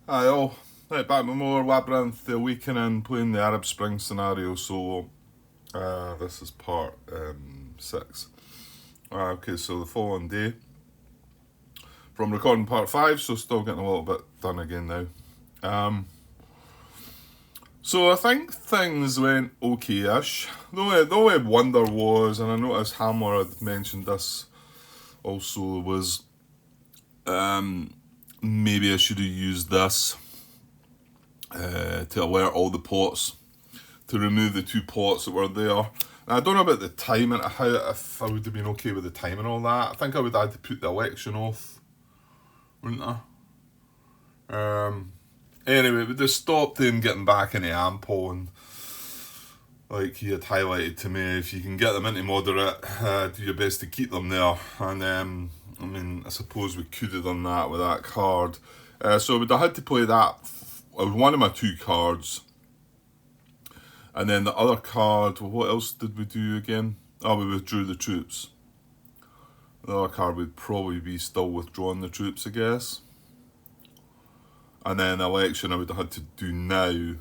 Hi all, right back with more Labyrinth, the Awakening, playing the Arab Spring scenario, so this is part 6. Okay, so the following day, from recording part 5, so still getting a little bit done again now. So I think things went okay-ish. The only wonder was, and I noticed Hamler had mentioned this also, was maybe I should have used this to alert all the pots, to remove the 2 pots that were there. Now, I don't know about the timing, if I would have been okay with the time and all that. I think I would have had to put the election off, wouldn't I? Anyway, it would have stopped him getting back into Ampol, and like he had highlighted to me, if you can get them into moderate, do your best to keep them there. And I suppose we could have done that with that card. So I would have had to play that. It was one of my 2 cards. And then the other card, well, what else did we do again? Oh, we withdrew the troops. The other card would probably be still withdrawing the troops, I guess. And then election I would have had to do now.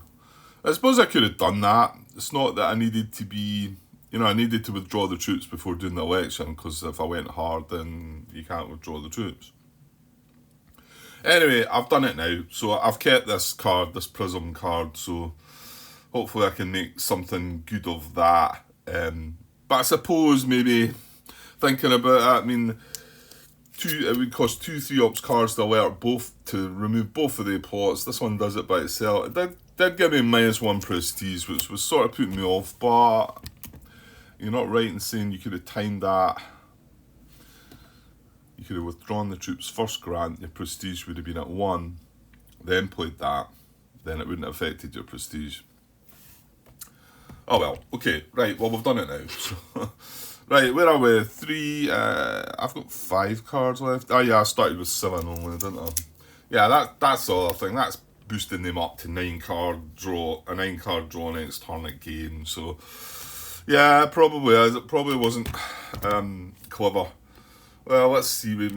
I suppose I could have done that. It's not that I needed to be, I needed to withdraw the troops before doing the election, because if I went hard, then you can't withdraw the troops. Anyway, I've done it now. So I've kept this card, this prism card, so hopefully I can make something good of that. But I suppose maybe thinking about it, it would cost 2 3-ops cards to alert to remove both of the pots. This one does it by itself. It did give me -1 prestige, which was sort of putting me off, but you're not right in saying you could have timed that. You could have withdrawn the troops first grant, your prestige would have been at 1, then played that, then it wouldn't have affected your prestige. Oh well, okay, right, well we've done it now. So, right, where are we? 3, I've got 5 cards left. Oh yeah, I started with 7 only, didn't I? Yeah, that's the other thing, that's boosting them up to 9 card draw next turn at game, so yeah, it probably is. It probably wasn't clever. Well, let's see, I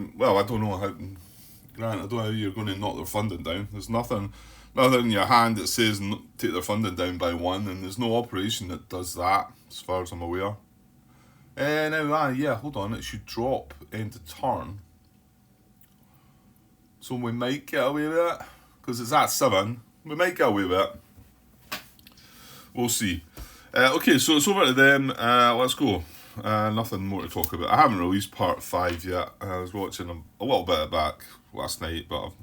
don't know how, Grant, I don't know how you're going to knock their funding down. There's nothing in your hand that says take their funding down by 1, and there's no operation that does that, as far as I'm aware. Hold on, it should drop end of turn. So we might get away with it, because it's at 7. We might get away with it. We'll see. Okay, so it's over to them. Let's go. Nothing more to talk about. I haven't released part 5 yet. I was watching a little bit of back last night, but I've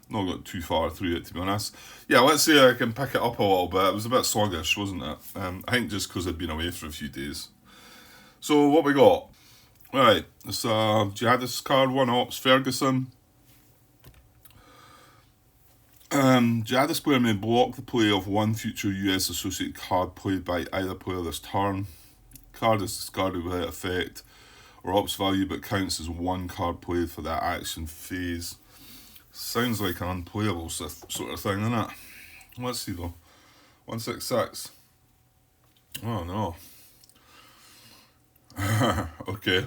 not got too far through it, to be honest. Yeah, let's see if I can pick it up a little bit. It was a bit sluggish, wasn't it? I think just because I'd been away for a few days. So what we got? Right, it's Jihadist card, 1-ops, Ferguson. Jihadist player may block the play of 1 future US associated card played by either player this turn. Card is discarded without effect or ops value, but counts as 1 card played for that action phase. Sounds like an unplayable sort of thing, doesn't it? Let's see though. 166. Oh no. Okay.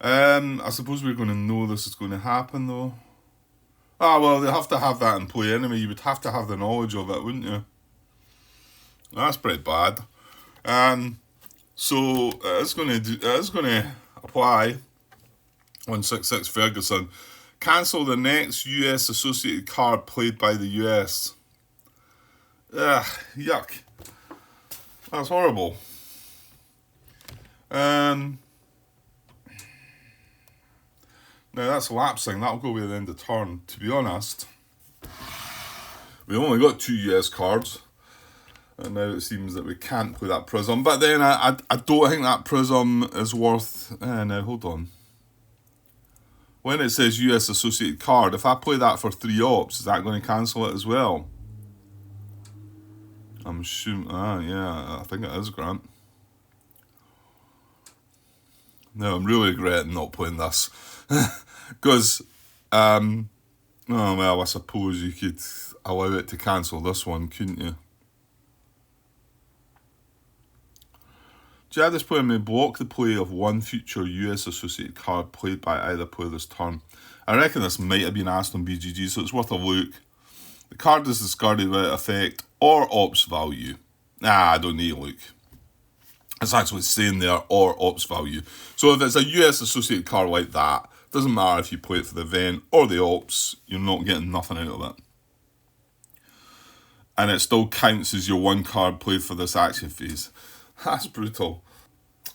I suppose we're going to know this is going to happen though. Well, they have to have that in play anyway. You would have to have the knowledge of it, wouldn't you? That's pretty bad. So it's going to apply 166 Ferguson. Cancel the next US associated card played by the US. Ugh, yuck. That's horrible. Now that's lapsing. That'll go with the end of turn. To be honest, we only got 2 US cards. And now it seems that we can't play that prism. But then I don't think that prism is worth... now, hold on. When it says US associated card, if I play that for 3-ops, is that going to cancel it as well? I'm assuming... yeah, I think it is, Grant. No, I'm really regretting not playing this. Because... I suppose you could allow it to cancel this one, couldn't you? Jihadist player may block the play of 1 future US associated card played by either player this turn. I reckon this might have been asked on BGG, so it's worth a look. The card is discarded without effect or ops value. Nah, I don't need to look. It's actually saying there, or ops value. So if it's a US associated card like that, doesn't matter if you play it for the event or the ops, you're not getting nothing out of it. And it still counts as your one card played for this action phase. That's brutal.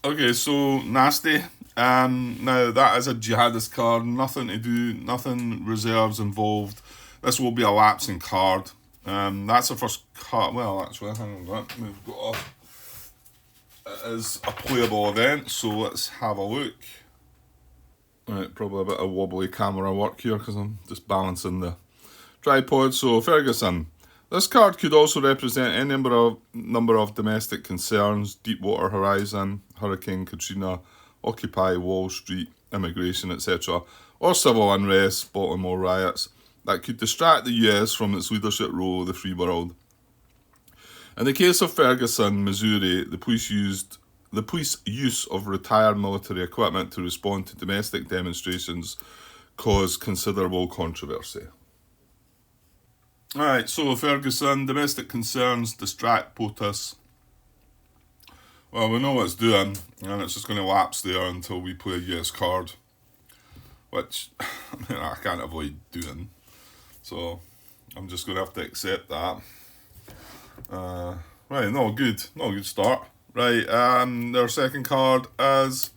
Okay, so nasty. Now that is a jihadist card, nothing to do, nothing reserves involved. This will be a lapsing card. That's the first card. Well, actually, hang on, we've got it is a playable event, so let's have a look. Right, probably a bit of wobbly camera work here because I'm just balancing the tripod. So Ferguson. This card could also represent any number of domestic concerns: Deepwater Horizon, Hurricane Katrina, Occupy Wall Street, immigration, etc., or civil unrest, Baltimore riots, that could distract the US from its leadership role of the free world. In the case of Ferguson, Missouri, the police use of retired military equipment to respond to domestic demonstrations caused considerable controversy. Alright, so Ferguson, domestic concerns distract POTUS. Well, we know what it's doing, and it's just going to lapse there until we play a US card, which I can't avoid doing. So I'm just going to have to accept that. Right, not a good start. Right, their second card is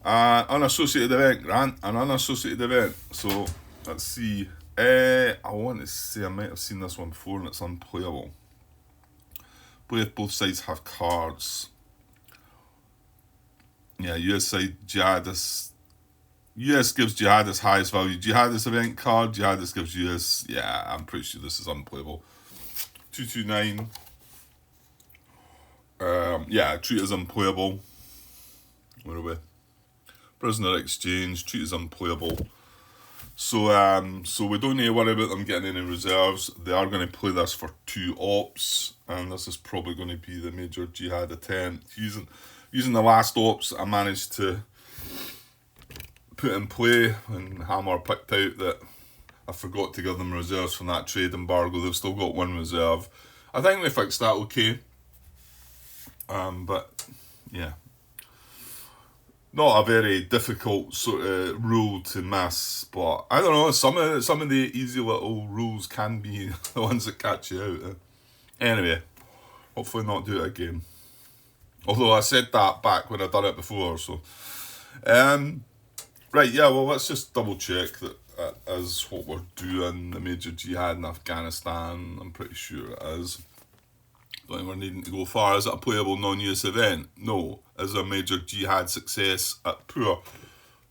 unassociated event, Grant, an unassociated event. So let's see. I want to say I might have seen this one before and it's unplayable. Play if both sides have cards. Yeah, US side jihadist. US gives jihadist highest value. Jihadist event card. Jihadist gives US. Yeah, I'm pretty sure this is unplayable. 229. Yeah, treat as unplayable. Where are we? Prisoner exchange. Treat as unplayable. So we don't need to worry about them getting any reserves. They are going to play this for 2 ops, and this is probably going to be the major jihad attempt. Using the last ops I managed to put in play, and Hammer picked out that I forgot to give them reserves from that trade embargo. They've still got 1 reserve. I think they fixed that okay. But yeah. Not a very difficult sort of rule to miss, but I don't know, some of the easy little rules can be the ones that catch you out. Anyway, hopefully not do it again. Although I said that back when I done it before, so. Right, yeah, well, let's just double check that is what we're doing. The major jihad in Afghanistan, I'm pretty sure it is. Don't think we're needing to go far. Is it a playable non-US event? No. Is it a major jihad success at poor?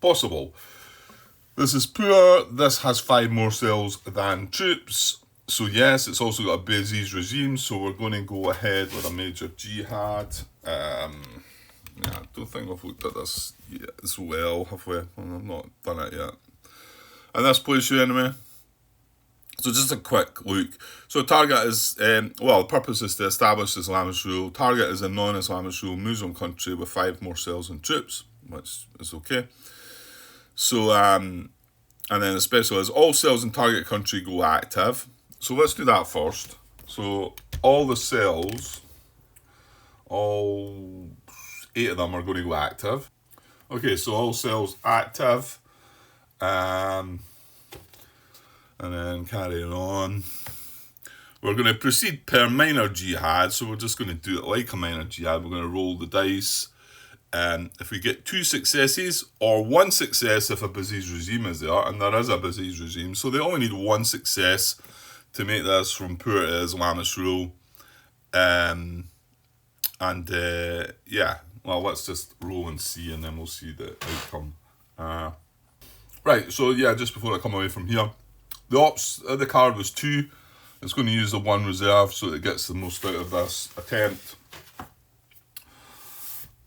Possible. This is poor. This has 5 more cells than troops. So yes, it's also got a Baziz regime. So we're going to go ahead with a major jihad. Yeah, I don't think we've looked at this yet as well, have we? I've not done it yet. And this plays you anyway. So just a quick look. So target is, the purpose is to establish Islamist rule. Target is a non-Islamist rule Muslim country with 5 more cells and troops, which is okay. So, and then the special is all cells in target country go active. So let's do that first. So all the cells, all 8 of them are going to go active. Okay, so all cells active. And then carrying on. We're going to proceed per minor jihad, so we're just going to do it like a minor jihad. We're going to roll the dice. If we get 2 successes, or 1 success if a Baziz regime is there, and there is a Baziz regime, so they only need 1 success to make this from poor to Islamist rule. Yeah, well, let's just roll and see, and then we'll see the outcome. Right, so yeah, just before I come away from here, the ops of the card was 2. It's going to use the 1 reserve so it gets the most out of this attempt.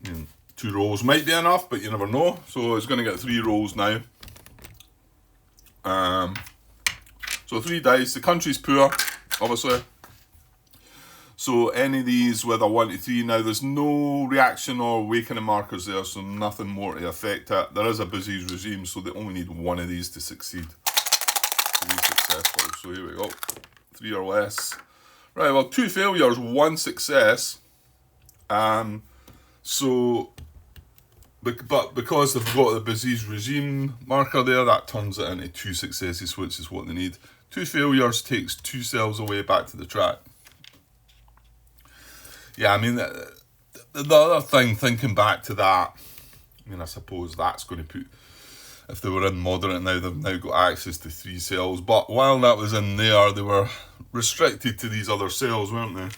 2 rolls might be enough, but you never know. So it's going to get 3 rolls now. So 3 dice. The country's poor, obviously. So any of these with a 1 to 3, now there's no reaction or awakening markers there, so nothing more to affect it. There is a disease regime, so they only need one of these to succeed, to be successful. So here we go, 3 or less. Right, well, 2 failures, 1 success. So, but because they've got the disease regime marker there, that turns it into 2 successes, which is what they need. 2 failures takes 2 cells away back to the track. Yeah, I mean, the other thing, thinking back to that, I mean, I suppose that's going to put, if they were in moderate now, they've now got access to 3 cells. But while that was in there, they were restricted to these other cells, weren't they?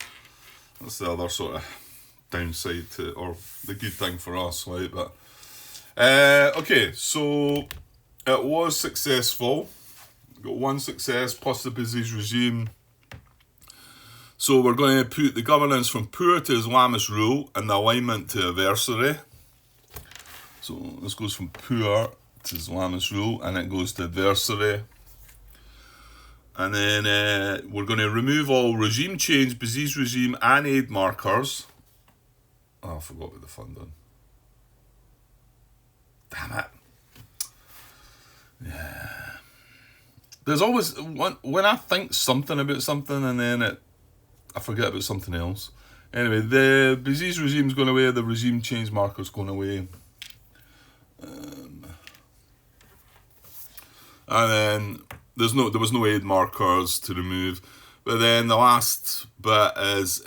That's the other sort of downside to, or the good thing for us, right? But, okay, so it was successful. Got 1 success plus the disease regime. So we're going to put the governance from poor to Islamist rule and the alignment to adversary. So this goes from poor to Islamist rule and it goes to adversary. And then we're going to remove all regime change, disease regime and aid markers. Oh, I forgot about the funding. Damn it. Yeah. There's always, when I think something about something and then I forget about something else. Anyway, the disease regime's going away, the regime change marker's going away. And then there was no aid markers to remove. But then the last bit is,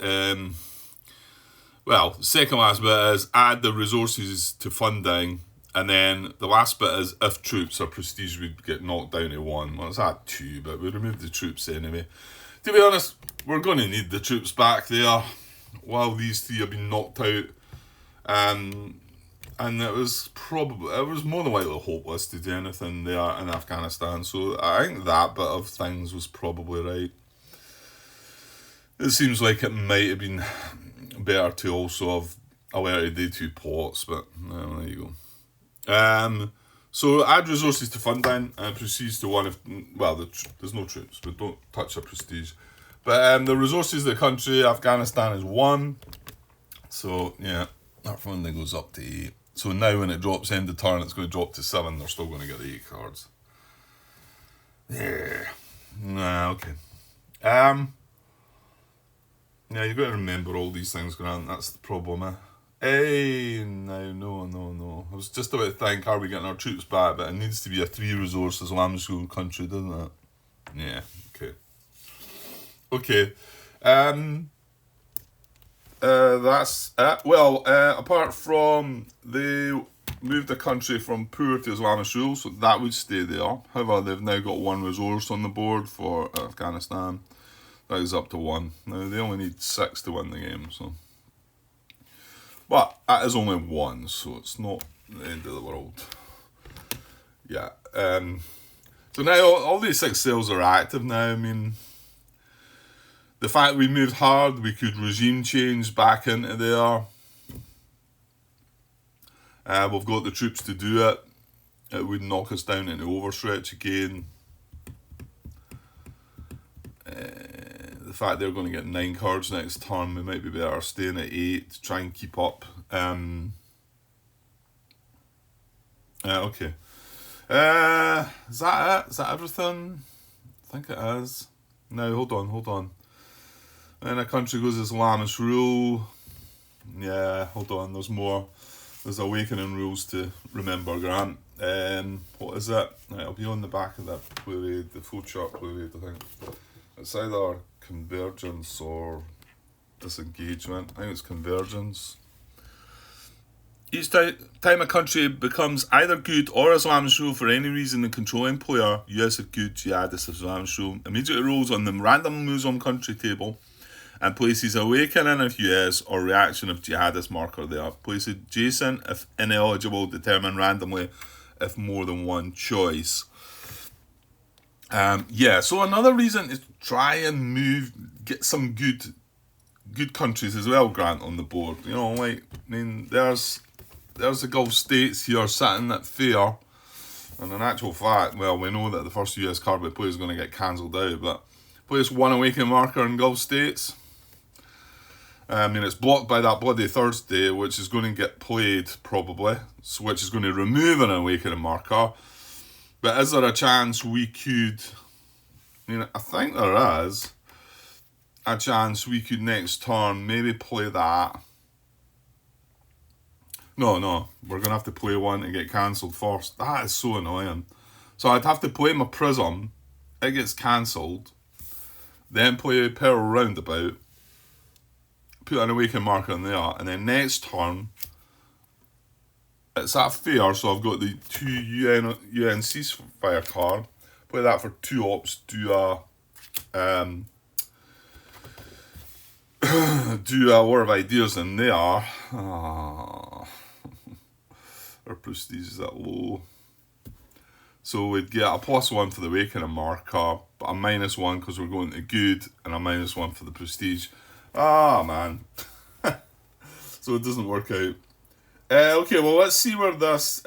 well, the second last bit is add the resources to funding. And then the last bit is if troops or prestige would get knocked down to 1. Well, it's at 2, but we removed the troops anyway. To be honest, we're going to need the troops back there while these 3 have been knocked out. And it was more than likely hopeless to do anything there in Afghanistan. So I think that bit of things was probably right. It seems like it might have been better to also have alerted the 2 ports, but well, there you go. So add resources to funding and proceeds to 1 if, well, there's no troops, but don't touch the prestige. But the resources of the country, Afghanistan is 1. So yeah, that funding goes up to 8. So now when it drops end of turn, it's going to drop to 7. They're still going to get the 8 cards. Yeah. Nah, okay. Yeah, you've got to remember all these things, Grant. That's the problem, eh? Hey, no. I was just about to think, are we getting our troops back? But it needs to be a 3 resource Islamic ruled country, doesn't it? Yeah, okay. Okay. That's it. Well, apart from they moved the country from poor to Islamic rule, so that would stay there. However, they've now got 1 resource on the board for Afghanistan. That is up to 1. Now, they only need 6 to win the game, so. But that is only 1, so it's not the end of the world. Yeah. So now all these 6 cells are active now. I mean, the fact we moved hard, we could regime change back into there. We've got the troops to do it. It would knock us down into overstretch again. The fact they're going to get 9 cards next turn, we might be better staying at 8 to try and keep up. Okay. Is that it? Is that everything? I think it is. No, hold on. Then a country goes Islamist rule. Yeah, hold on, there's more. There's awakening rules to remember, Grant. What is it? Right, it'll be on the back of that play, the full chart play, I think. It's either convergence or disengagement. I think it's convergence. Each time a country becomes either good or Islamist rule for any reason, the controlling player, US of good, jihadist of Islamist rule, immediately rolls on the random Muslim country table and places awakening of US or reaction of jihadist marker there. Place adjacent if ineligible, determined randomly if more than 1 choice. Yeah, so another reason is try and get some good countries as well, Grant, on the board. You know, like, I mean, there's the Gulf states here sitting at fair, and in actual fact, well, we know that the first US card we play is going to get cancelled out, but place 1 awakening marker in Gulf states. I mean, it's blocked by that bloody Thursday, which is going to get played, probably, so which is going to remove an awakening marker. But is there a chance we could... I mean, I think there is a chance we could next turn maybe play that. No, we're going to have to play one to get cancelled first. That is so annoying. So I'd have to play my Prism, it gets cancelled, then play Pearl Roundabout, put an awakening marker in there, and then next turn, it's at fair, so I've got the 2 UN ceasefire card, play that for 2 ops, do a War of Ideas in there. Our prestige is that low. So we'd get a +1 for the awakening marker, but a -1 because we're going to good, and a -1 for the prestige. Man. So it doesn't work out. Okay, well, let's see where this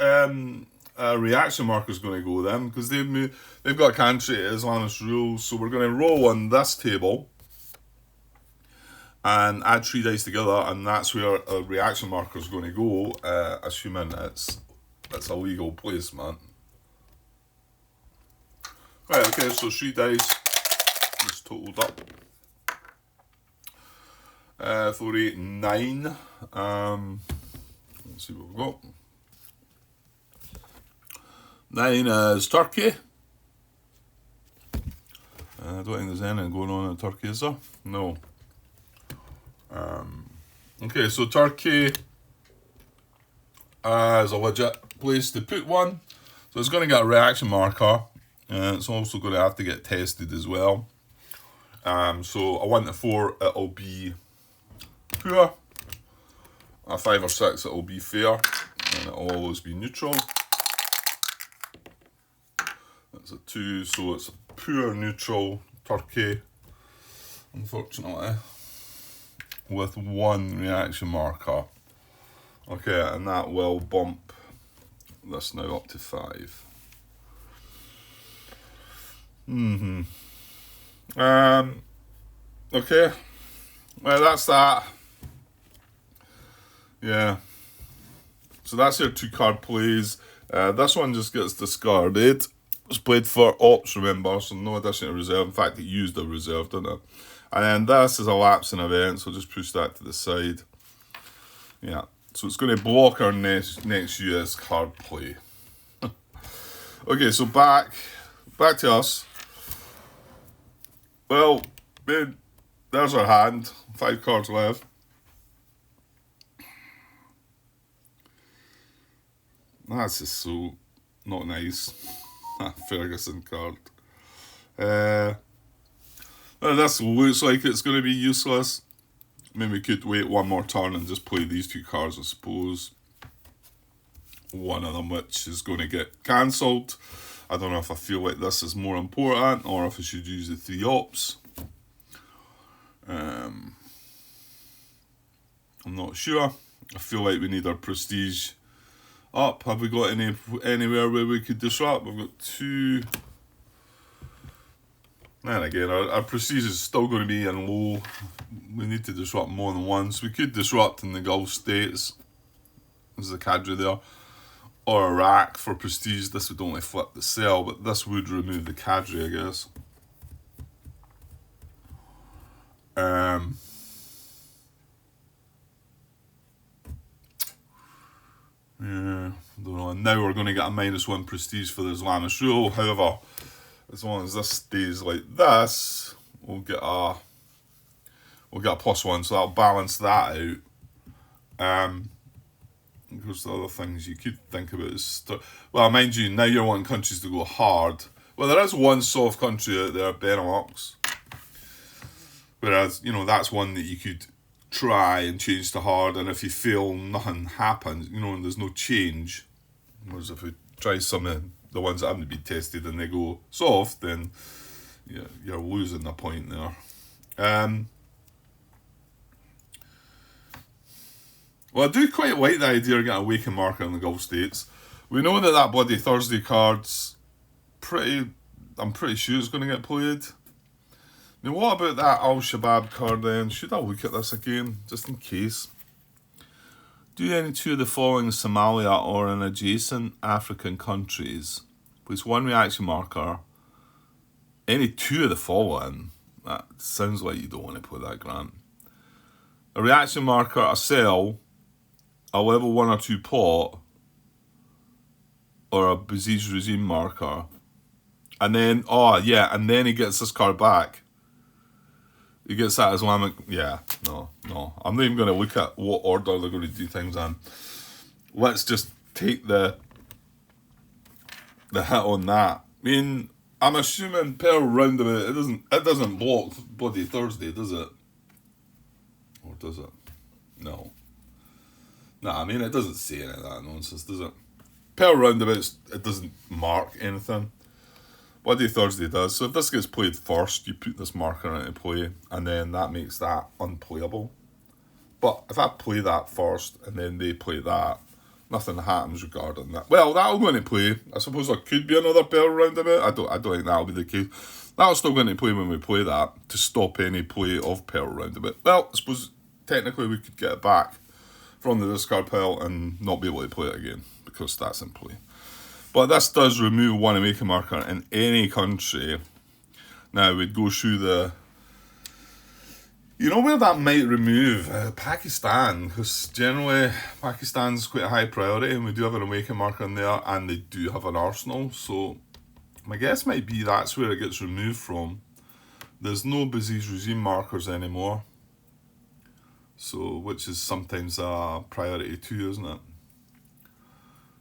reaction marker is going to go then, because they've got a country Islamist rules, so we're going to roll on this table and add 3 dice together, and that's where a reaction marker is going to go, assuming it's a legal placement. Right, okay, so 3 dice just totaled up. 4, 8, 9. Let's see what we've got. 9 is Turkey. I don't think there's anything going on in Turkey, is there? No. Okay, so Turkey is a legit place to put one. So it's going to get a reaction marker. It's also going to have to get tested as well. So a 1 to 4, it'll be poor. A 5 or 6, it'll be fair. And it'll always be neutral. That's a 2, so it's a poor neutral Turkey, unfortunately, with 1 reaction marker. Okay, and that will bump this now up to 5. Okay. Well, that's that. Yeah. So that's your 2 card plays. This one just gets discarded. It's played for ops, remember, so no additional reserve. In fact, it used a reserve, didn't it? And then this is a lapsing event, so just push that to the side. Yeah. So it's going to block our next US card play. Okay, so back to us. Well, there's our hand. 5 cards left. That's just so not nice. Ferguson card. Well, this looks like it's going to be useless. Maybe we could wait 1 more turn and just play these 2 cards, I suppose. One of them which is going to get cancelled. I don't know if I feel like this is more important or if I should use the 3 ops. I'm not sure. I feel like we need our prestige up. Have we got anywhere where we could disrupt? We've got 2. And again, our prestige is still going to be in low. We need to disrupt more than once. We could disrupt in the Gulf states. There's a cadre there. Or Iraq for prestige. This would only flip the cell, but this would remove the cadre, I guess. Yeah, don't know. And now we're going to get a -1 prestige for the Islamist rule. However, as long as this stays like this, we'll get a +1, so that'll balance that out. Because the other things you could think about is... Well, mind you, now you're wanting countries to go hard. Well, there is one soft country out there, Benelux. Whereas, that's one that you could try and change to hard, and if you fail, nothing happens, and there's no change. Whereas if we try some of the ones that haven't been tested and they go soft, then you're losing the point there. Well, I do quite like the idea of getting a awakening marker in the Gulf states. We know that bloody Thursday card's I'm pretty sure it's going to get played. Now, what about that Al-Shabaab card then? Should I look at this again, just in case? Do any two of the following Somalia or in adjacent African countries? Place one reaction marker. Any two of the following? That sounds like you don't want to play that, Grant. A reaction marker, a cell, a level 1 or 2 pot, or a besieged regime marker. And then, and then he gets this card back. He gets that Islamic. Yeah, no. I'm not even going to look at what order they're going to do things in. Let's just take the hit on that. I mean, I'm assuming Pearl Roundabout, it doesn't block bloody Thursday, does it? Or does it? No. Nah, I mean, it doesn't say any of that nonsense, does it? Pearl Roundabouts, it doesn't mark anything. Bloody Thursday does. So if this gets played first, you put this marker into play, and then that makes that unplayable. But if I play that first, and then they play that, nothing happens regarding that. Well, that'll go into play. I suppose there could be another Pearl Roundabout. I don't think that'll be the case. That'll still go into play when we play that, to stop any play of Pearl Roundabout. Well, I suppose technically we could get it back from the discard pile and not be able to play it again, because that's in play. But this does remove one make a marker in any country. Now we'd go through the... You know where that might remove? Pakistan, because generally Pakistan's quite a high priority, and we do have an awakening marker in there, and they do have an arsenal, so my guess might be that's where it gets removed from. There's no besieged regime markers anymore, so which is sometimes a priority too, isn't it?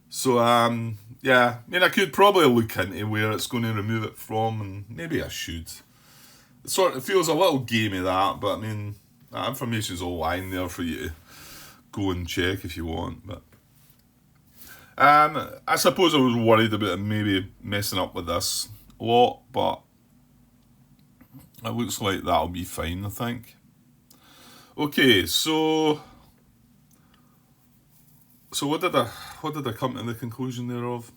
So yeah, I mean, I could probably look into where it's going to remove it from, and maybe I should. It feels a little gamey, that, but I mean, that information's all lying there for you to go and check if you want. But I suppose I was worried about maybe messing up with this a lot, but it looks like that'll be fine, I think. Okay, so what did I come to the conclusion thereof?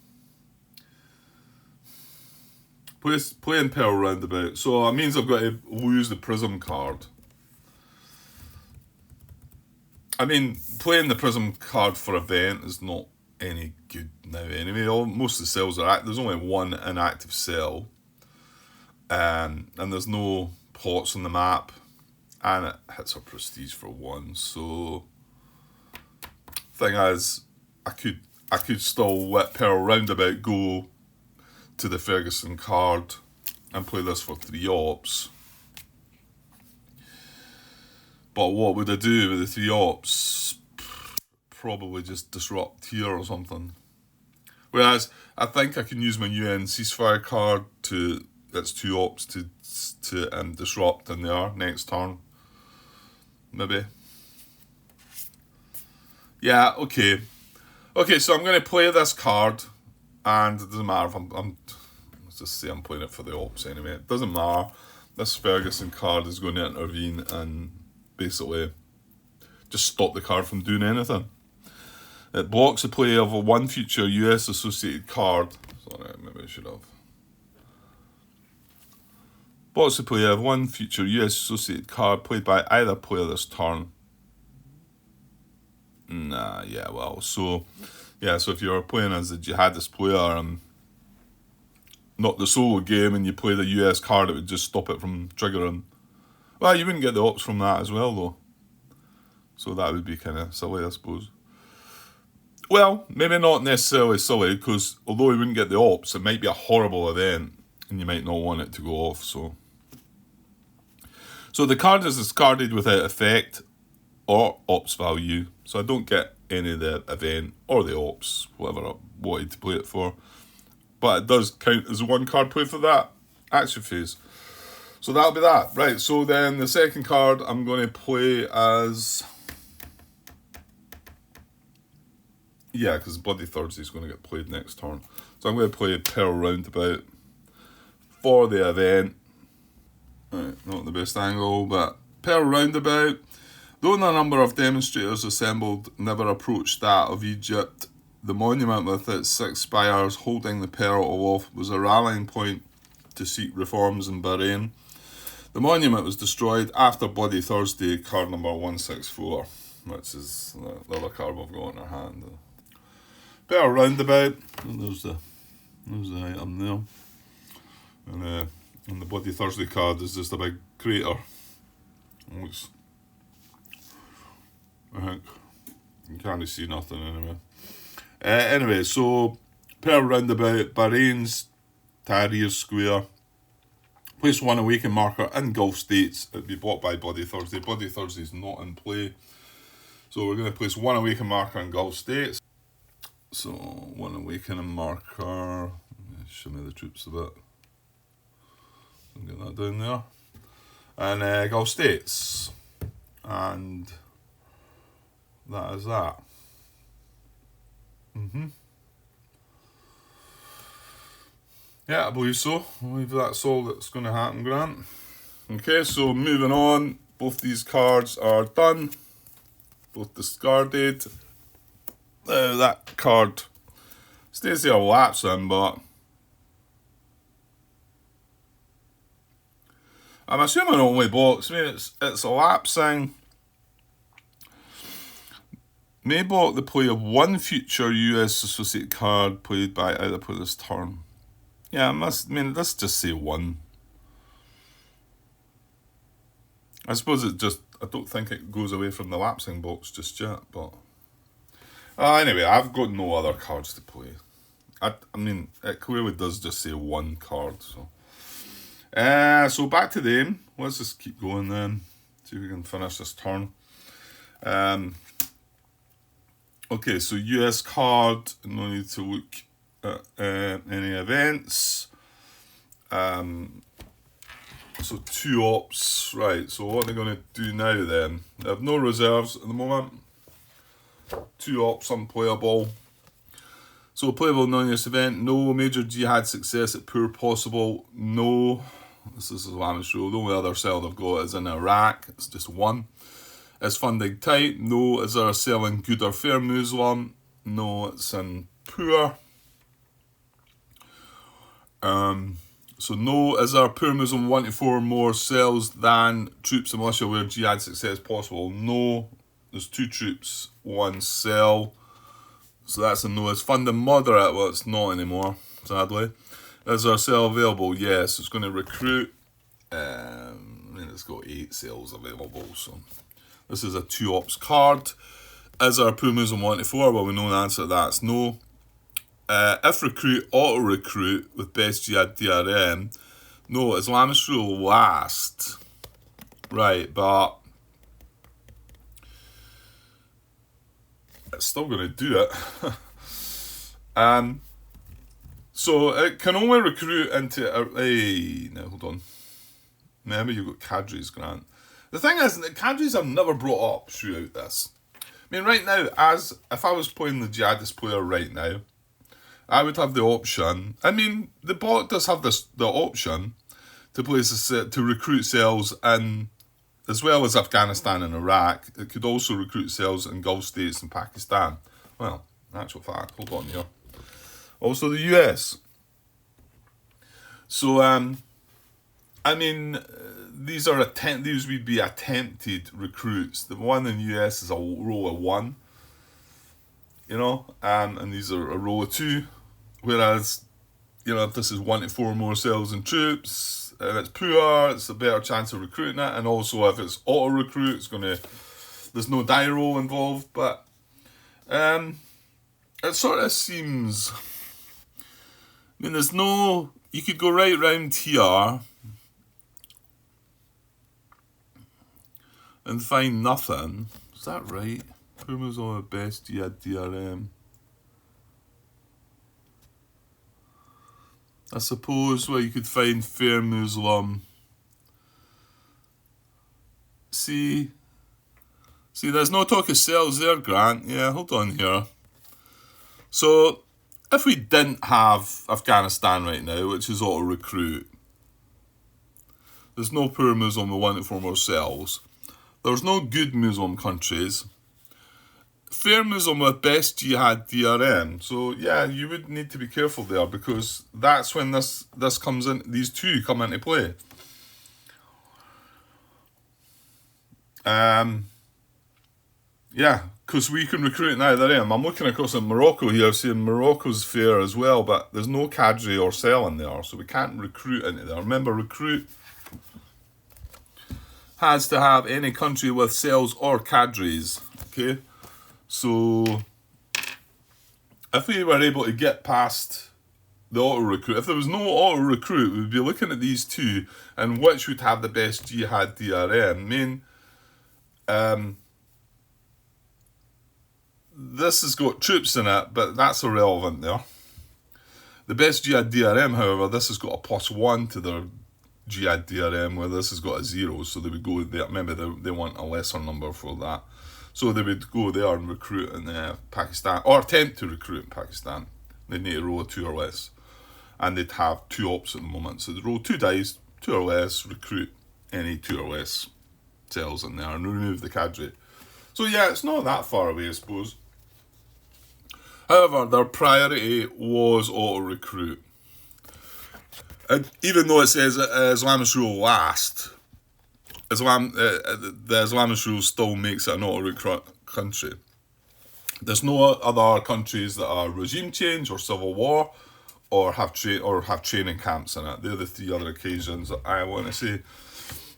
Playing Pearl Roundabout. So that means I've got to lose the Prism card. I mean, playing the Prism card for event is not any good now anyway. Most of the cells are active. There's only one inactive cell. And there's no pots on the map. And it hits a prestige for 1. So thing is, I could still let Pearl Roundabout go to the Ferguson card and play this for 3 ops. But what would I do with the 3 ops? Probably just disrupt here or something. Whereas I think I can use my UN ceasefire card to, that's 2 ops to disrupt in there next turn. Maybe. Yeah, okay. Okay, so I'm going to play this card, and it doesn't matter if let's just say I'm playing it for the ops anyway. It doesn't matter. This Ferguson card is going to intervene and basically just stop the card from doing anything. It blocks the play of a 1 future US associated card. Sorry, maybe I should have. Blocks the play of 1 future US associated card played by either player this turn. So if you're playing as a jihadist player and not the solo game, and you play the US card, it would just stop it from triggering. Well, you wouldn't get the ops from that as well, though. So that would be kind of silly, I suppose. Well, maybe not necessarily silly, because although you wouldn't get the ops, it might be a horrible event, and you might not want it to go off, so the card is discarded without effect or ops value, so I don't get any of the event or the ops, whatever I wanted to play it for. But it does count as 1 card played for that action phase. So that'll be that. Right, so then the second card I'm going to play as... Yeah, because Bloody Thursday is going to get played next turn. So I'm going to play Pearl Roundabout for the event. Right, not the best angle, but Pearl Roundabout. Though the number of demonstrators assembled never approached that of Egypt, the monument with its 6 spires holding the pearl aloft was a rallying point to seek reforms in Bahrain. The monument was destroyed after Bloody Thursday, card number 164, which is the other card we've got in our hand. Bit of roundabout. There's the item there. And the Bloody Thursday card is just a big crater. Looks, I think, you can't see nothing anyway. Anyway, so per roundabout, Bahrain's Tahrir Square. Place 1 awaken marker in Gulf States. It'd be blocked by Bloody Thursday. Bloody Thursday's not in play. So we're going to place 1 awaken marker in Gulf States. So 1 awakening marker. Shimmy the troops a bit. Get that down there. And Gulf States. And that is that. Yeah, I believe so. I believe that's all that's going to happen, Grant. Okay, so moving on. Both these cards are done. Both discarded. That card stays there lapsing, but I'm assuming only blocks. I mean, it's lapsing. May block the play of 1 future US associate card played by either player this turn. Yeah, let's just say 1. I suppose I don't think it goes away from the lapsing box just yet, but anyway, I've got no other cards to play. I mean, it clearly does just say 1 card, so. So back to the aim. Let's just keep going then. See if we can finish this turn. Okay, so US card, no need to look at any events. So 2 ops, right, so what are they going to do now then? They have no reserves at the moment. 2 ops unplayable. So playable non-US event, no major jihad success at poor possible, no. This is Islamic rule. The only other cell they've got is in Iraq, it's just 1. Is funding tight? No. Is there a cell in good or fair Muslim? No, it's in poor. So no. Is there a poor Muslim 1 to 4 more cells than troops and militia where jihad success possible? No. There's 2 troops, 1 cell. So that's a no. Is funding moderate? Well, it's not anymore, sadly. Is there a cell available? Yes. It's going to recruit. It's got 8 cells available, so this is a 2 ops card. Is there a poor Muslim 1 to 4? Well, we know the answer to that's no. If recruit, auto recruit with best jihad DRM. No, Islamist rule last. Right, but it's still going to do it. So it can only recruit into now hold on. Remember, you've got cadres, Grant. The thing is, the cadres are never brought up throughout this. I mean, right now, if I was playing the jihadist player right now, I would have the option. I mean, the bot does have the option to to recruit cells in, as well as Afghanistan and Iraq. It could also recruit cells in Gulf States and Pakistan. Well, in actual fact, hold on here. Also the US. So, I mean, these would be attempted recruits. The one in the US is a roll of 1, and these are a roll of 2. Whereas, if this is 1 to 4 more cells and troops, and it's poor, it's a better chance of recruiting it. And also, if it's auto recruit, there's no die roll involved. But it sort of seems. I mean, you could go right round here and find nothing. Is that right? Puma's on the best jihad DRM. I suppose where you could find fair Muslim. See, there's no talk of cells there, Grant. Yeah, hold on here. So, if we didn't have Afghanistan right now, which is auto recruit, there's no poor Muslim with 1 to 4 more cells. There's no good Muslim countries. Fair Muslim with best jihad DRM. So yeah, you would need to be careful there, because that's when this comes in. These 2 come into play. Yeah, because we can recruit in either end. I'm looking across at Morocco here, seeing Morocco's fair as well, but there's no cadre or sell in there, so we can't recruit into there. Remember, recruit has to have any country with cells or cadres. Okay, so if we were able to get past the auto recruit, if there was no auto recruit, we'd be looking at these two and which would have the best jihad DRM. This has got troops in it, but that's irrelevant there. The best jihad DRM, however, this has got a +1 to their jihad DRM, where this has got a 0, so they would go there. Maybe they want a lesser number for that. So they would go there and recruit in Pakistan, or attempt to recruit in Pakistan. They'd need to roll a 2 or less. And they'd have 2 ops at the moment. So they'd roll 2 dice, 2 or less, recruit any 2 or less cells in there and remove the cadre. So yeah, it's not that far away, I suppose. However, their priority was auto-recruit. And even though it says Islamist rule last, the Islamist rule still makes it an auto-recruit country. There's no other countries that are regime change or civil war or have training camps in it. They're the 3 other occasions that I want to say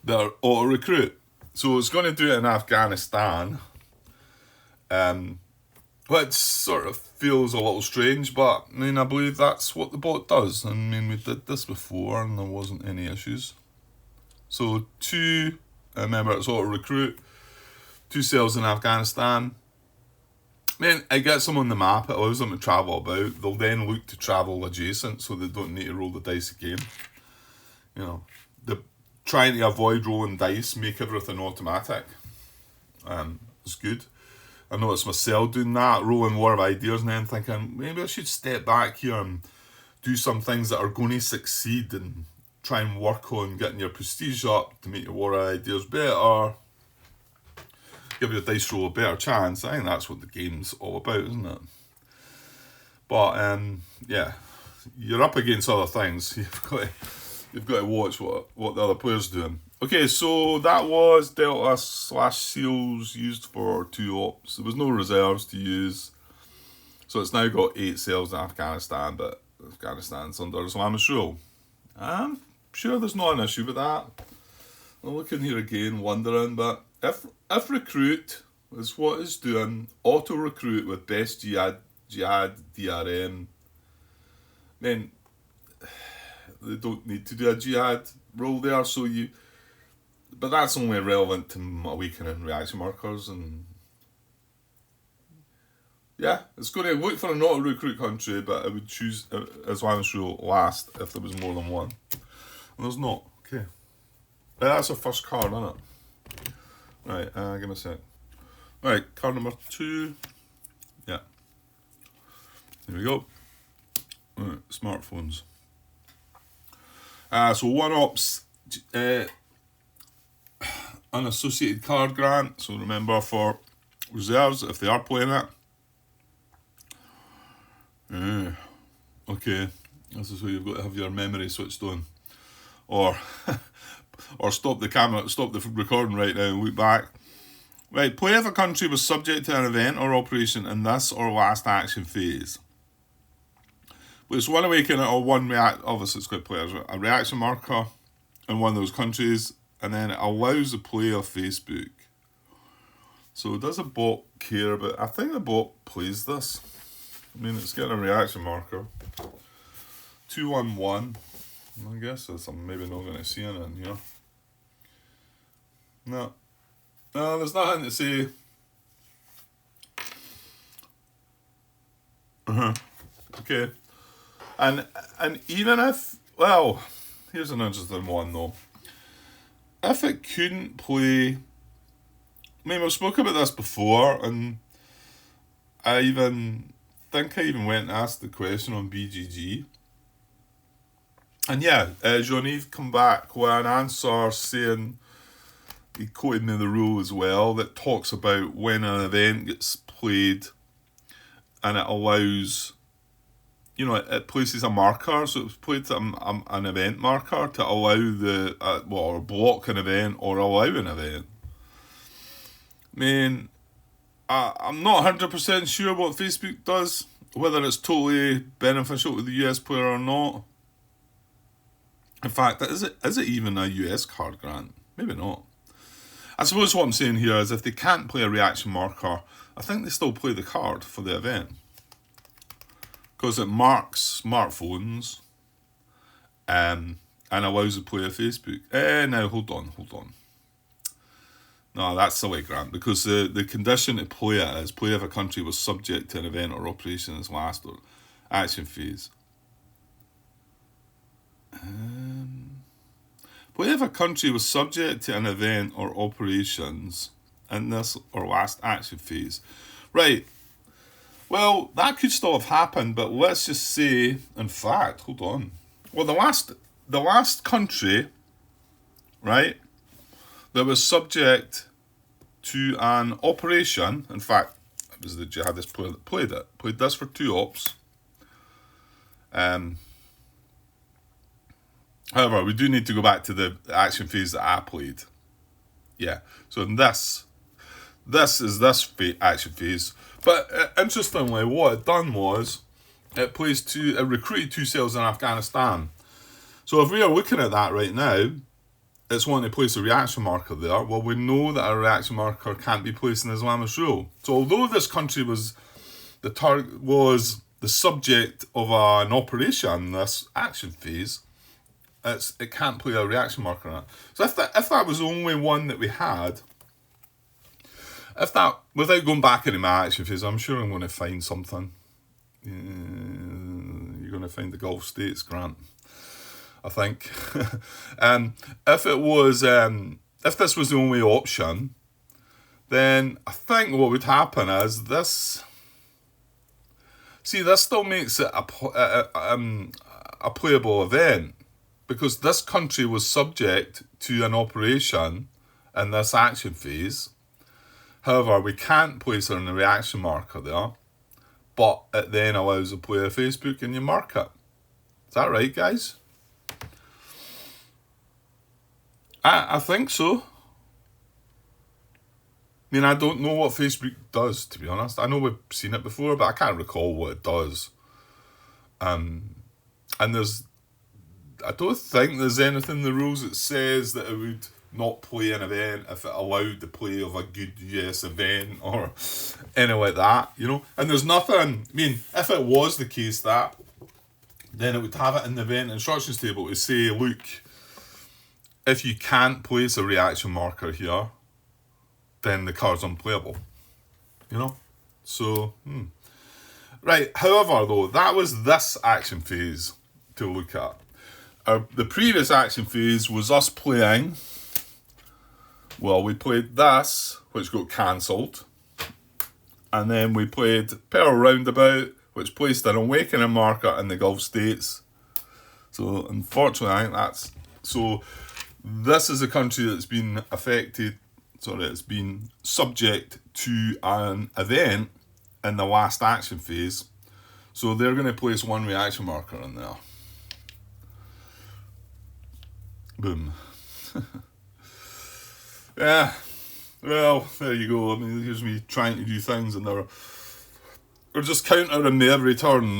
that are auto-recruit. So it's going to do it in Afghanistan. Which sort of feels a little strange, but I believe that's what the bot does. We did this before and there wasn't any issues. So 2, remember it's auto recruit, 2 cells in Afghanistan. It gets them on the map, it allows them to travel about. They'll then look to travel adjacent so they don't need to roll the dice again. They're trying to avoid rolling dice, make everything automatic. It's good. I noticed myself doing that, rolling War of Ideas and then thinking, maybe I should step back here and do some things that are going to succeed and try and work on getting your prestige up to make your War of Ideas better. Give your dice roll a better chance. I think that's what the game's all about, isn't it? But, yeah, you're up against other things. You've got to watch what the other player's doing. Okay, so that was Delta/SEALs used for 2 ops. There was no reserves to use. So it's now got 8 cells in Afghanistan, but Afghanistan's under Islamist rule. I'm sure there's not an issue with that. I'm looking here again, wondering, but if recruit is what it's doing, auto-recruit with best jihad DRM, then they don't need to do a jihad roll there, but that's only relevant to awakening reaction markers, and yeah, it's going to look for an auto-recruit country, but it would choose Islamist rule last if there was more than one. And there's not. Okay. That's our first card, isn't it? Right, give me a sec. Right, card number 2. Yeah. There we go. Right, smartphones. So 1 ops, unassociated card grant. So remember, for reserves, if they are playing it. Okay, this is where you've got to have your memory switched on, or stop the recording right now and look back. Right, play if a country was subject to an event or operation in this or last action phase. But it's 1 awakening or 1 obviously it's got players, a reaction marker in one of those countries, and then it allows the player Facebook. So does a bot care about? I think the bot plays this. It's getting a reaction marker. 211. I guess I'm maybe not going to see it in here. No, there's nothing to say. Okay. And even if, well, here's an interesting one though. If it couldn't play, we've spoken about this before, and I think I even went and asked the question on BGG. And yeah, Jean-Yves come back with an answer saying, he quoted me the rule as well, that talks about when an event gets played and it allows, it places a marker, so it's played an event marker to allow or block an event or allow an event. I mean, I'm not 100% sure what Facebook does, whether it's totally beneficial to the US player or not. In fact, is it even a US card grant? Maybe not. I suppose what I'm saying here is if they can't play a reaction marker, I think they still play the card for the event. Because it marks smartphones and allows the player Facebook. Now, hold on. No, that's the way grant, because the condition to play it is play if a country was subject to an event or operation in its last or action phase. Play if a country was subject to an event or operations in this or last action phase. Right. Well, that could still have happened, but let's just say, in fact, hold on. Well, the last country, right, that was subject to an operation, in fact, it was the jihadist player that played it. Played this for 2 ops. However, we do need to go back to the action phase that I played. Yeah, so in this is this action phase. But interestingly, what it done was it recruited 2 cells in Afghanistan. So if we are looking at that right now, it's wanting to place a reaction marker there. Well, we know that a reaction marker can't be placed in Islamist rule. So although this country was the subject of an operation, this action phase, it can't play a reaction marker on it. So if that was the only one that we had, without going back into my action phase, I'm sure I'm going to find something. You're going to find the Gulf States grant, I think. If this was the only option, then I think what would happen is this. See, this still makes it a playable event, because this country was subject to an operation in this action phase. However, we can't place it in a reaction marker there, but it then allows the player Facebook and you mark it. Is that right, guys? I think so. I mean, I don't know what Facebook does, to be honest. I know we've seen it before, but I can't recall what it does. And I don't think there's anything in the rules that says that it would not play an event if it allowed the play of a good US event or anything like that, you know. And there's nothing, I mean, if it was the case that, then it would have it in the event instructions table to say, look, if you can't place a reaction marker here, then the card's unplayable, you know. So, Right, however, though, that was this action phase to look at. The previous action phase was us playing, well, we played this, which got cancelled, and then we played Pearl Roundabout, which placed an awakening marker in the Gulf States. So, unfortunately, I think this is a country that's been it's been subject to an event in the last action phase. So they're going to place 1 reaction marker in there. Boom. Yeah, well, there you go. I mean, here's me trying to do things and they're just countering me every turn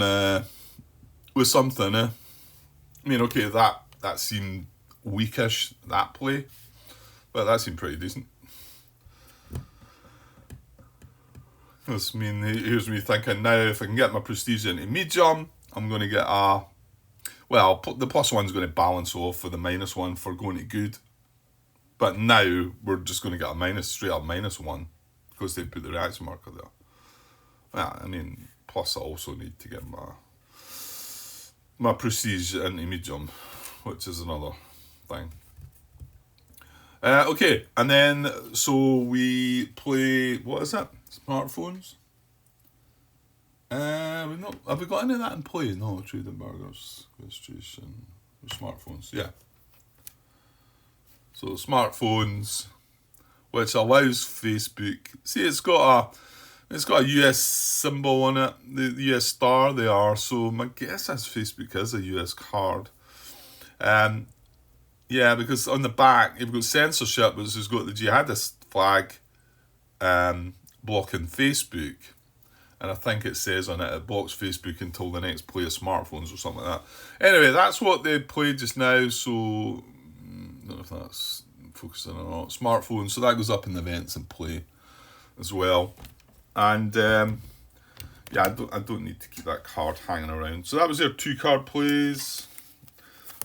with something. I mean, okay, that seemed weakish, that play, but that seemed pretty decent. Here's me thinking now, if I can get my prestige into medium, I'm going to get the +1's going to balance off for the -1 for going to good. But now we're just going to get a straight up -1 because they put the reaction marker there. Yeah, I mean, plus I also need to get my prestige into medium, which is another thing. Okay, and then so we play, what is it? Smartphones. Have we got any of that in play? No, trading burgers, registration, smartphones. Yeah. So smartphones, which allows Facebook. See, it's got a US symbol on it, the US star they are. So my guess is Facebook is a US card. Yeah, because on the back you've got censorship, which has got the jihadist flag, blocking Facebook. And I think it says on it blocks Facebook until the next play of smartphones or something like that. Anyway, that's what they played just now, so I don't know if that's focusing or not. Smartphones, so that goes up in the events and play as well. And yeah, I don't need to keep that card hanging around. So that was their 2 card plays.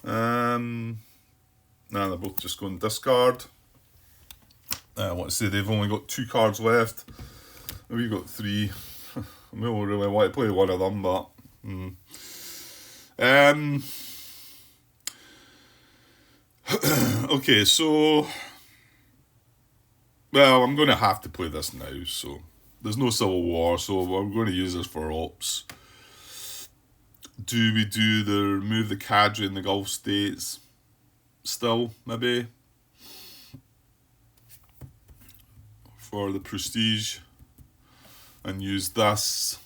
Now they're both just going discard. I want to say they've only got 2 cards left. We've got 3. We don't really want to play one of them, but okay, so well, I'm going to have to play this now. So there's no Civil War, so we're going to use this for ops. Do we do the remove the cadre in the Gulf states? Still, maybe for the prestige. And use this,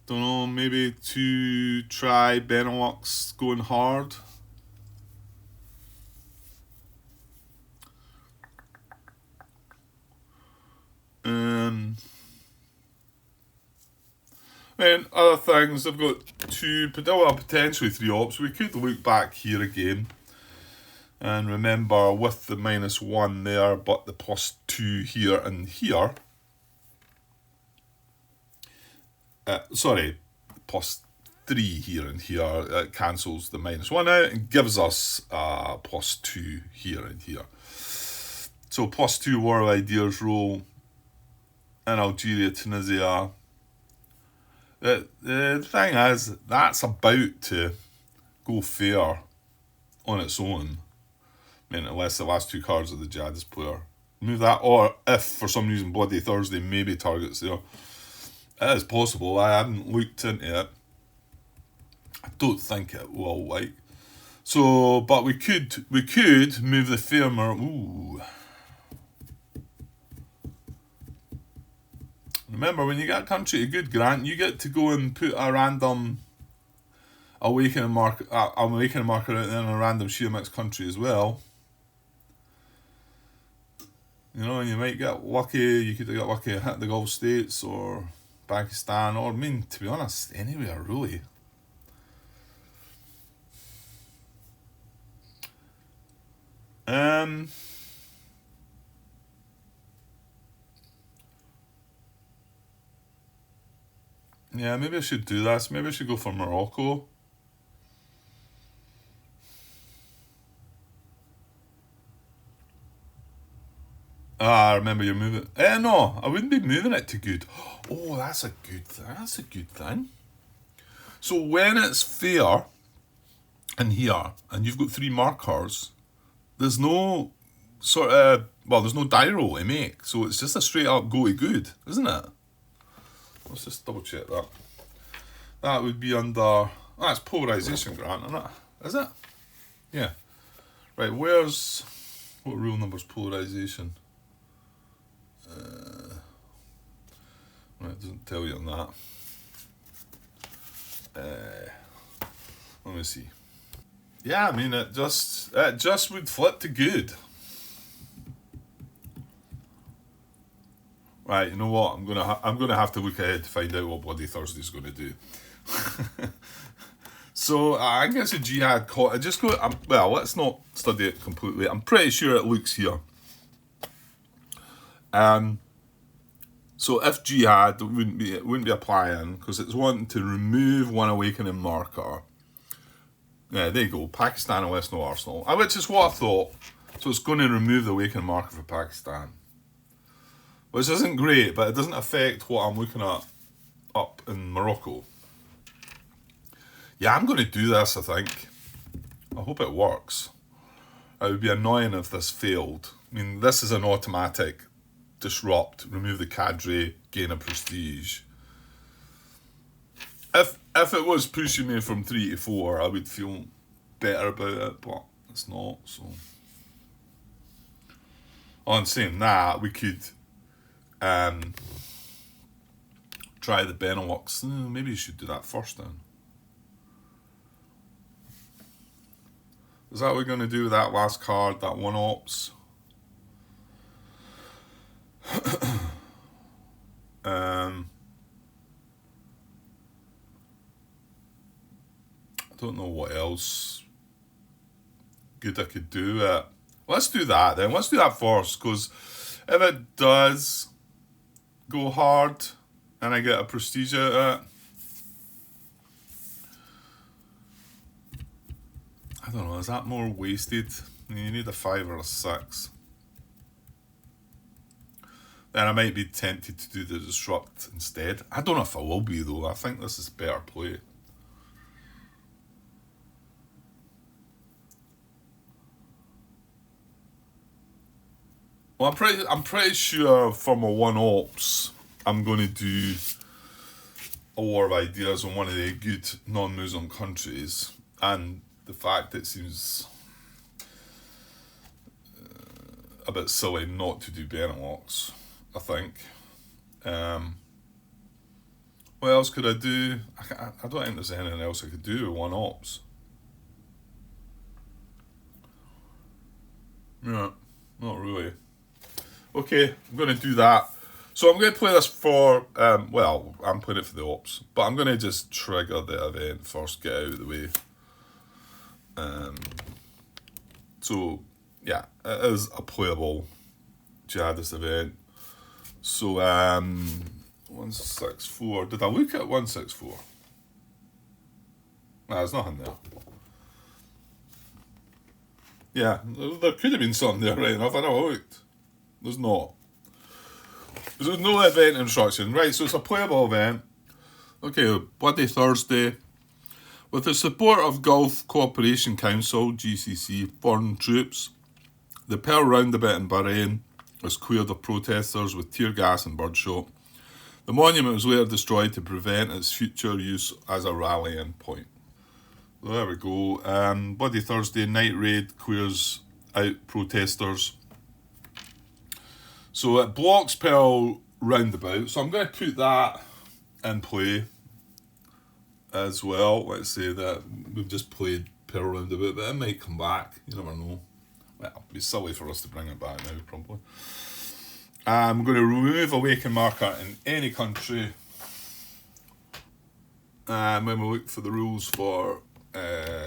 don't know, maybe to try Benelux going hard. And other things, I've got 2, potentially 3 ops. We could look back here again. And remember, with the -1 there, but the +2 here and here. Sorry, +3 here and here. It cancels the -1 out and gives us +2 here and here. So +2 World Ideas roll in Algeria, Tunisia. The thing is, that's about to go fair on its own. I mean, unless the last 2 cards are the jihadist player. Move that, or if for some reason Bloody Thursday maybe targets there. It is possible. I haven't looked into it. I don't think it will, like. So, but we could move the firmer. Ooh. Remember, when you get a country to good grant, you get to go and put a random awakening marker out there in a random Shia mixed country as well. You know, you might get lucky. You could get lucky to hit the Gulf states or Pakistan, or I mean, to be honest, anywhere really. Yeah, maybe I should do this. Maybe I should go for Morocco. Remember you're moving. No, I wouldn't be moving it to good. Oh, that's a good thing. That's a good thing. So when it's fair in here, and you've got 3 markers, there's no there's no die roll to make. So it's just a straight up go to good, isn't it? Let's just double check that. That would be under, that's polarization grant, isn't it? Is it? Yeah. Right, what rule number's polarization? Right, it doesn't tell you on that. Let me see. Yeah, I mean, it just would flip to good. Right, you know what? I'm gonna have to look ahead to find out what Bloody Thursday's going to do. So I think it's a jihad call. Well, let's not study it completely. I'm pretty sure it looks here. So if jihad, it wouldn't be applying because it's wanting to remove 1 awakening marker. Yeah, there you go. Pakistan and West No Arsenal, which is what I thought. So it's going to remove the awakening marker for Pakistan, which isn't great, but it doesn't affect what I'm looking at up in Morocco. Yeah, I'm going to do this, I think. I hope it works. It would be annoying if this failed. I mean, this is an automatic disrupt, remove the cadre, gain a prestige. If it was pushing me from 3 to 4, I would feel better about it, but it's not, so. On saying that, we could try the Benelux. Maybe you should do that first then. Is that what we're going to do with that last card, that 1 ops? I don't know what else good I could do it. Let's do that then. Let's do that first, because if it does go hard and I get a prestige out of it, I don't know, is that more wasted? You need a 5 or a 6. Then I might be tempted to do the disrupt instead. I don't know if I will be though. I think this is better play. Well, I'm pretty sure for my one ops, I'm going to do a war of ideas on one of the good non-Muslim countries, and the fact it seems a bit silly not to do Benelux, I think. What else could I do? I don't think there's anything else I could do with one ops. Yeah, not really. Okay, I'm going to do that. So I'm going to play this for, well, I'm playing it for the ops, but I'm going to just trigger the event first, get out of the way. So, yeah, it is a playable jihadist event. So, 164, did I look at 164? Nah, there's nothing there. Yeah, there could have been something there, right enough, I never looked. There's not. There's no event instruction. Right, so it's a playable event. Okay, Bloody Thursday. With the support of Gulf Cooperation Council, GCC, foreign troops, the Pearl Roundabout in Bahrain was cleared of protesters with tear gas and birdshot. The monument was later destroyed to prevent its future use as a rallying point. So there we go. Bloody Thursday night raid clears out protesters. So it blocks Pearl Roundabout. So I'm going to put that in play as well. Let's say that we've just played Pearl Roundabout, but it might come back. You never know. Well, it'd be silly for us to bring it back now, probably. I'm going to remove Awaken marker in any country. And when we look for the rules for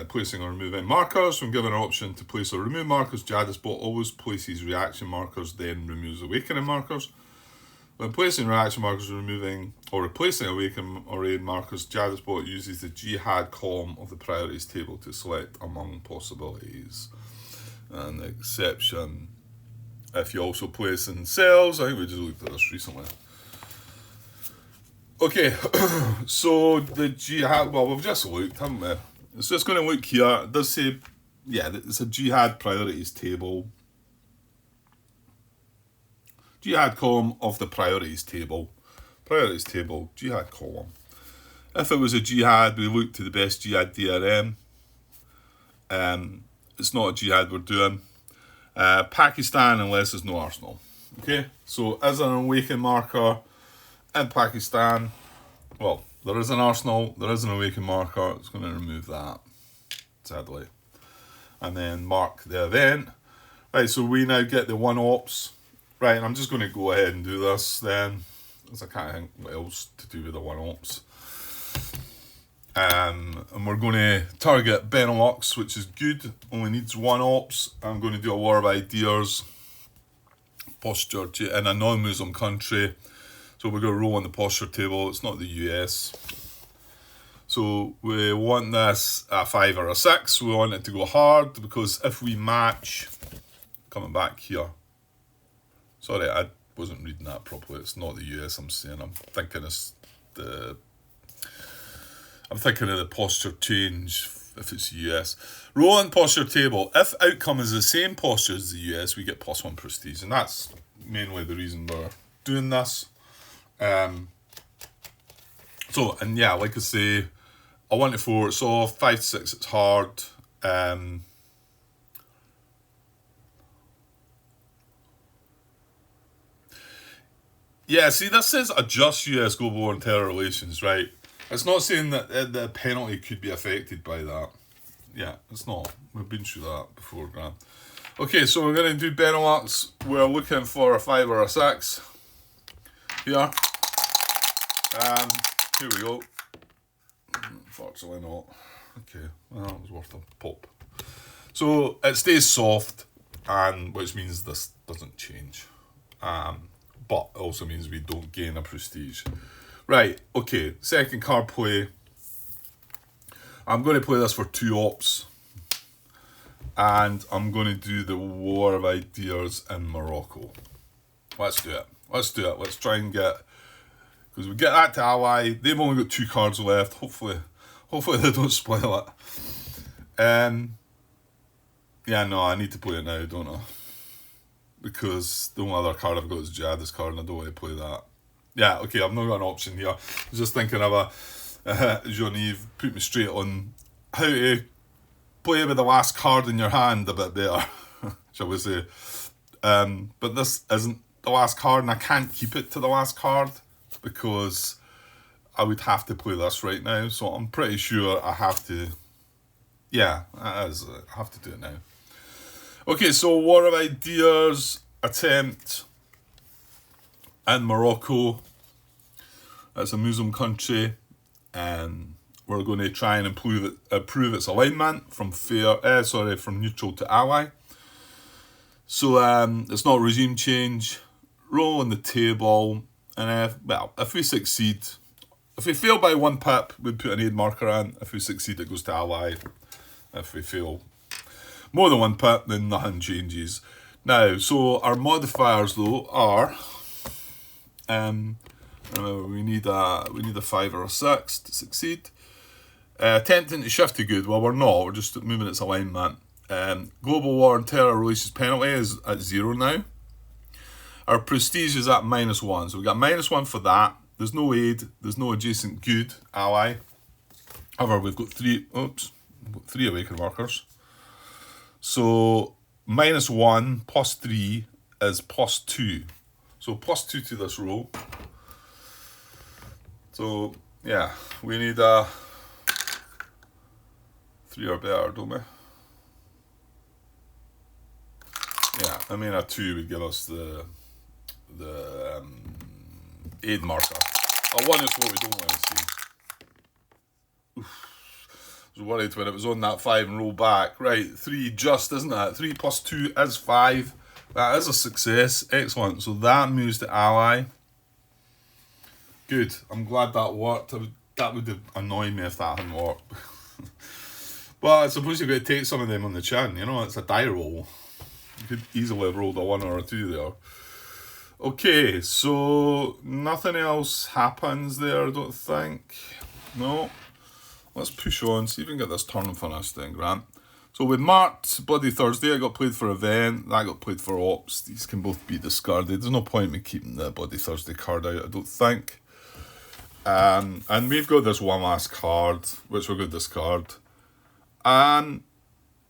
placing or removing markers, when given an option to place or remove markers, Jihadist bot always places reaction markers, then removes awakening markers. When placing reaction markers, removing or replacing awaken or aid markers, Jihadist bot uses the jihad column of the priorities table to select among possibilities. And the exception, if you also place in cells, I think we just looked at this recently. Okay, so the jihad, well, we've just looked, haven't we? It's just going to look here. It does say, yeah, it's a jihad priorities table. Jihad column of the priorities table. Priorities table, jihad column. If it was a jihad, we look to the best jihad DRM. It's not a jihad we're doing. Pakistan, unless there's no arsenal. Okay, so as an awaken marker in Pakistan, well, there is an arsenal, there is an awaken marker, it's going to remove that, sadly. And then mark the event. Right, so we now get the one ops. Right, and I'm just going to go ahead and do this then, because I can't think what else to do with the one ops. And we're going to target Benelux, which is good, only needs one ops. I'm going to do a war of ideas, posture in a non-Muslim country. So we're going to roll on the posture table. It's not the US. So we want this a 5 or a 6. We want it to go hard, because if we match, coming back here. Sorry, I wasn't reading that properly. It's not the US I'm saying. I'm thinking of the posture change if it's US. Roll on posture table. If outcome is the same posture as the US, we get +1 prestige. And that's mainly the reason we're doing this. So, and yeah, like I say, a 1 to 4 it's off, 5 to 6 it's hard. Yeah, see, this says adjust US global war and terror relations, right? It's not saying that the penalty could be affected by that. Yeah, it's not. We've been through that before, Grant. Okay, so we're going to do Benelux. We're looking for a 5 or a 6 here. Here we go. Unfortunately not. Okay, well, that was worth a pop. So it stays soft, and which means this doesn't change. But it also means we don't gain a prestige. Right, okay, second card play. I'm going to play this for 2 ops. And I'm going to do the War of Ideas in Morocco. Let's do it. Let's do it. Let's try and get... Because we get that to ally. They've only got 2 cards left. Hopefully they don't spoil it. Yeah, no, I need to play it now, don't I? Because the only other card I've got is Jadis card, and I don't want to play that. Yeah, okay, I've not got an option here. I was just thinking of a Jean-Yves put me straight on how to play with the last card in your hand a bit better, shall we say. But this isn't the last card, and I can't keep it to the last card because I would have to play this right now. So I'm pretty sure I have to. Yeah, it is. I have to do it now. Okay, so War of Ideas attempt in Morocco. It's a Muslim country, and we're going to try and improve its alignment from from neutral to ally. So it's not regime change. Roll on the table, and if we succeed, if we fail by 1 pip, we put an aid marker in. If we succeed, it goes to ally. If we fail more than 1 pip, then nothing changes. Now, so our modifiers though are, remember we need a 5 or a 6 to succeed. Attempting to shift to good. Well, we're not. We're just moving its alignment. Global war and terror releases penalty is at 0 now. Our prestige is at -1. So we got -1 for that. There's no aid. There's no adjacent good ally. However, we've got 3 awaken markers. So -1 plus 3 is +2. So +2 to this roll. So yeah, we need a 3 or better, don't we? Yeah, I mean a 2 would give us the aid marker. A 1 is what we don't want to see. I was worried when it was on that 5 and roll back. Right, 3 just, isn't it? 3 plus 2 is 5. That is a success. Excellent. So that moves to ally. Good. I'm glad that worked. That would have annoyed me if that hadn't worked. But I suppose you've got to take some of them on the chin. You know, it's a die roll. You could easily have rolled a 1 or a 2 there. Okay, so nothing else happens there, I don't think. No. Let's push on, see if we can get this turn finished then, Grant. So we marked Bloody Thursday, it got played for event, that got played for ops. These can both be discarded. There's no point in me keeping the Bloody Thursday card out, I don't think. And we've got this one last card, which we're going to discard. And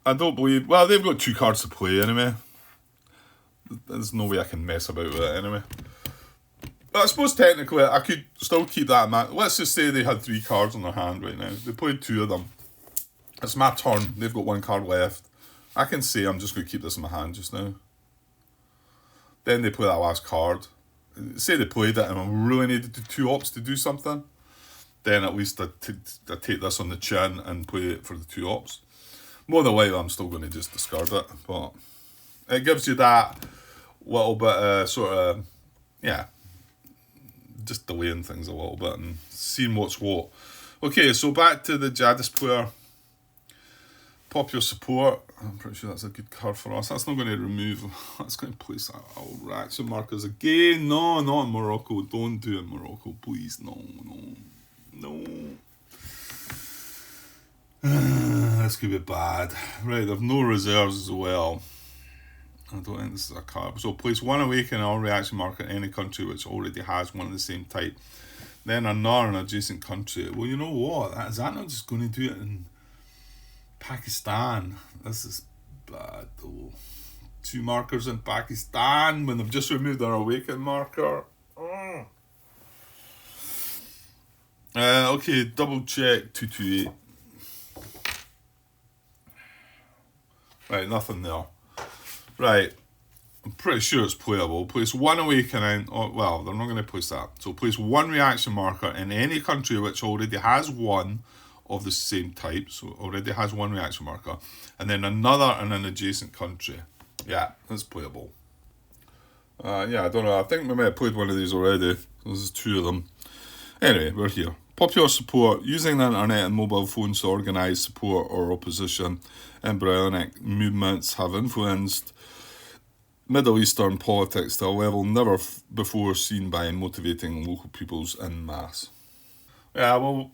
I don't believe... Well, they've got 2 cards to play anyway. There's no way I can mess about with it anyway. But I suppose technically I could still keep that in mind. Let's just say they had 3 cards on their hand right now. They played 2 of them. It's my turn. They've got 1 card left. I can say I'm just going to keep this in my hand just now. Then they play that last card. Say they played it and I really needed 2 ops to do something. Then at least I take this on the chin and play it for the 2 ops. More than likely I'm still going to just discard it. But it gives you that little bit sort of, yeah, just delaying things a little bit and seeing what's what. Okay, so back to the Jadis player. Pop your support. I'm pretty sure that's a good card for us. That's not going to remove. That's going to place our reaction markers again. No, not in Morocco. Don't do it in Morocco, please. No. This could be bad. Right, they've no reserves as well. I don't think this is a card. So place 1 awaken or reaction marker in any country which already has one of the same type. Then another an adjacent country. Well, you know what? Is that not just going to do it in Pakistan? This is bad though. 2 markers in Pakistan when they've just removed their awaken marker. Okay, double check 228. Right, nothing there. Right, I'm pretty sure it's playable. Place one awakening, well, they're not going to place that. So place one reaction marker in any country which already has one of the same type, so already has one reaction marker, and then another in an adjacent country. Yeah, it's playable. Yeah, I don't know. I think we might have played one of these already. This is two of them. Anyway, we're here. Popular support. Using the internet and mobile phones to organise support or opposition embryonic movements have influenced Middle Eastern politics to a level never before seen by motivating local peoples en masse. Yeah, well,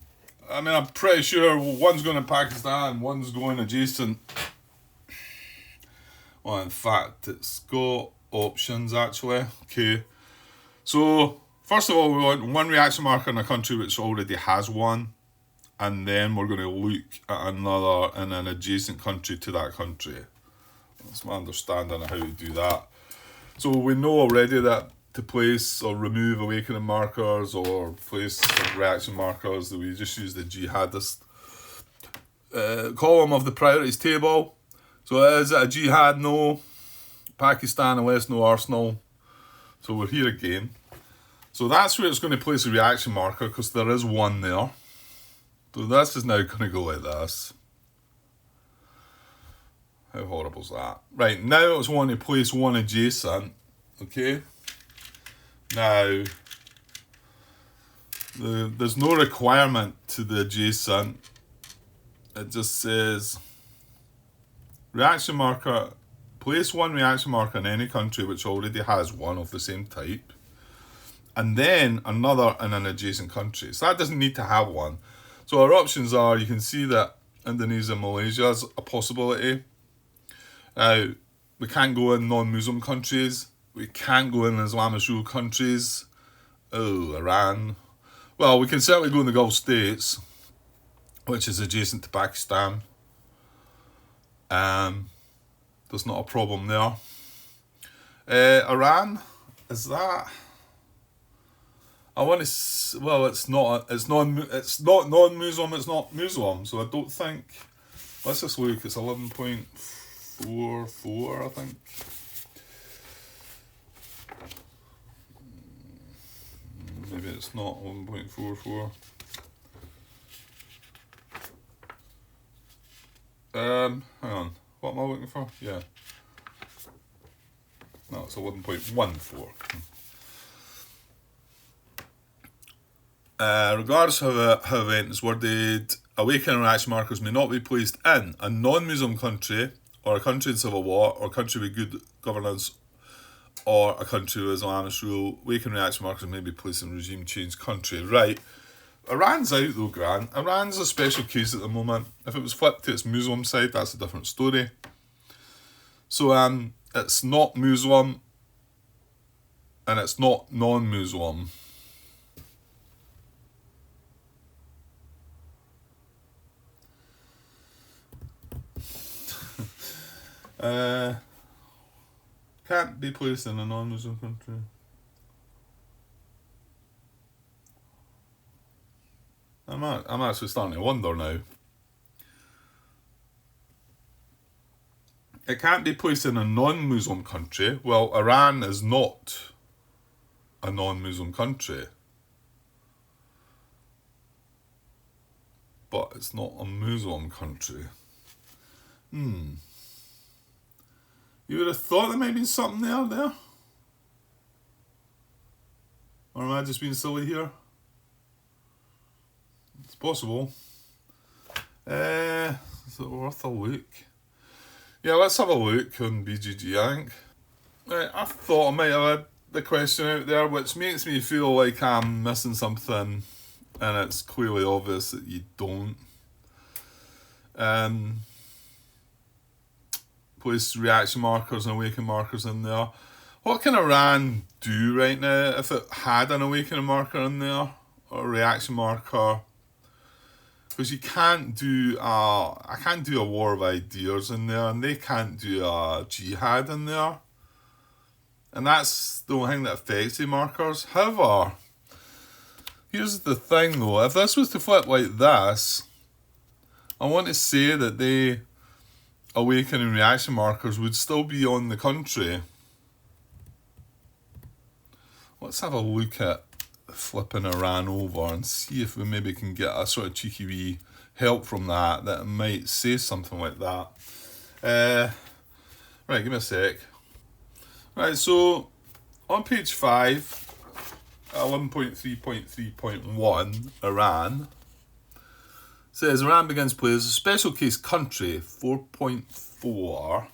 I mean, I'm pretty sure one's going to Pakistan, one's going adjacent. Well, in fact, it's got options actually. Okay, so first of all, we want one reaction marker in a country which already has one, and then we're going to look at another in an adjacent country to that country. That's my understanding of how to do that. So we know already that to place or remove awakening markers or place reaction markers, that we just use the jihadist column of the priorities table. So is it a jihad? No. Pakistan and West, no arsenal. So we're here again. So that's where it's going to place a reaction marker because there is one there. So this is now going to go like this. How horrible is that? Right, now it's wanting to place one adjacent. Okay. Now, there's no requirement to the adjacent. It just says reaction marker. Place one reaction marker in any country which already has one of the same type, and then another in an adjacent country. So that doesn't need to have one. So our options are, you can see that Indonesia and Malaysia is a possibility. Now, we can't go in non-Muslim countries. We can't go in Islamist ruled countries. Oh, Iran. Well, we can certainly go in the Gulf states, which is adjacent to Pakistan. There's not a problem there. Iran, is that? I want to. Well, it's not. It's non. It's not non-Muslim. It's not Muslim. So I don't think. Let's just look. It's 11.44. I think. Maybe it's not 11.44. Hang on. What am I looking for? Yeah. No, it's 11.14. Regardless of how event is worded, awakening reaction markers may not be placed in a non-Muslim country, or a country in civil war, or a country with good governance, or a country with Islamist rule. Awakening reaction markers may be placed in regime change country. Right. Iran's out though, Grant. Iran's a special case at the moment. If it was flipped to its Muslim side, that's a different story. So it's not Muslim, and it's not non-Muslim. Can't be placed in a non-Muslim country. I'm actually starting to wonder now. It can't be placed in a non-Muslim country. Well, Iran is not a non-Muslim country. But it's not a Muslim country. You would have thought there might have been something there. Or am I just being silly here? It's possible. Is it worth a look? Yeah, let's have a look on BGG, I think. Right, I thought I might have had the question out there, which makes me feel like I'm missing something, and it's clearly obvious that you don't. Place reaction markers and awakening markers in there. What can Iran do right now if it had an awakening marker in there, or a reaction marker? Because you can't do I can't do a war of ideas in there, and they can't do a jihad in there. And that's the only thing that affects the markers. However, here's the thing though, if this was to flip like this, I want to say that the awakening reaction markers would still be on the country. let's have a look at flipping Iran over and see if we maybe can get a sort of cheeky wee help from that might say something like that. Right, give me a sec. Right, so on page 5, 11.3.3.1, Iran says Iran begins play as a special case country. 4.4,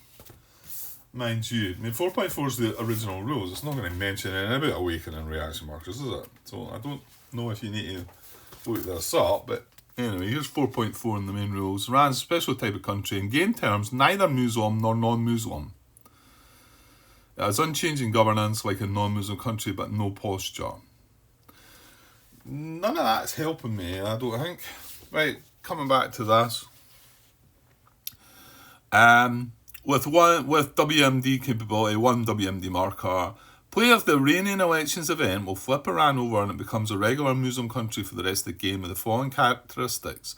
mind you, I mean 4.4 is the original rules. It's not going to mention anything about awakening reaction markers, is it? So I don't know if you need to look this up, but anyway, here's 4.4 in the main rules. Iran's a special type of country. In game terms, neither Muslim nor non-Muslim. It has unchanging governance like a non-Muslim country, but no posture. None of that's helping me, I don't think. Right, coming back to this. With WMD capability, 1 WMD marker, play of the Iranian elections event will flip Iran over and it becomes a regular Muslim country for the rest of the game with the following characteristics.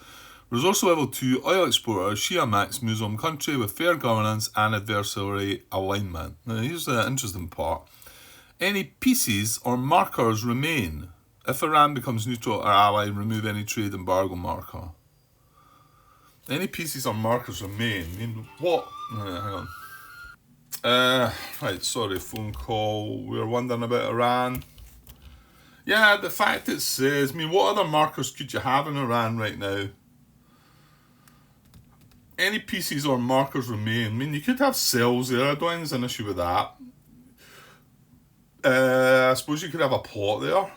Resource level 2, oil exporter, Shia mix, Muslim country with fair governance and adversary alignment. Now here's the interesting part. Any pieces or markers remain. If Iran becomes neutral or ally, remove any trade embargo marker. Any pieces or markers remain. I mean, what? Hang on. Right, sorry, phone call. We were wondering about Iran. Yeah, the fact it says, I mean, what other markers could you have in Iran right now? Any pieces or markers remain. I mean, you could have cells there. I don't think there's an issue with that. I suppose you could have a plot there.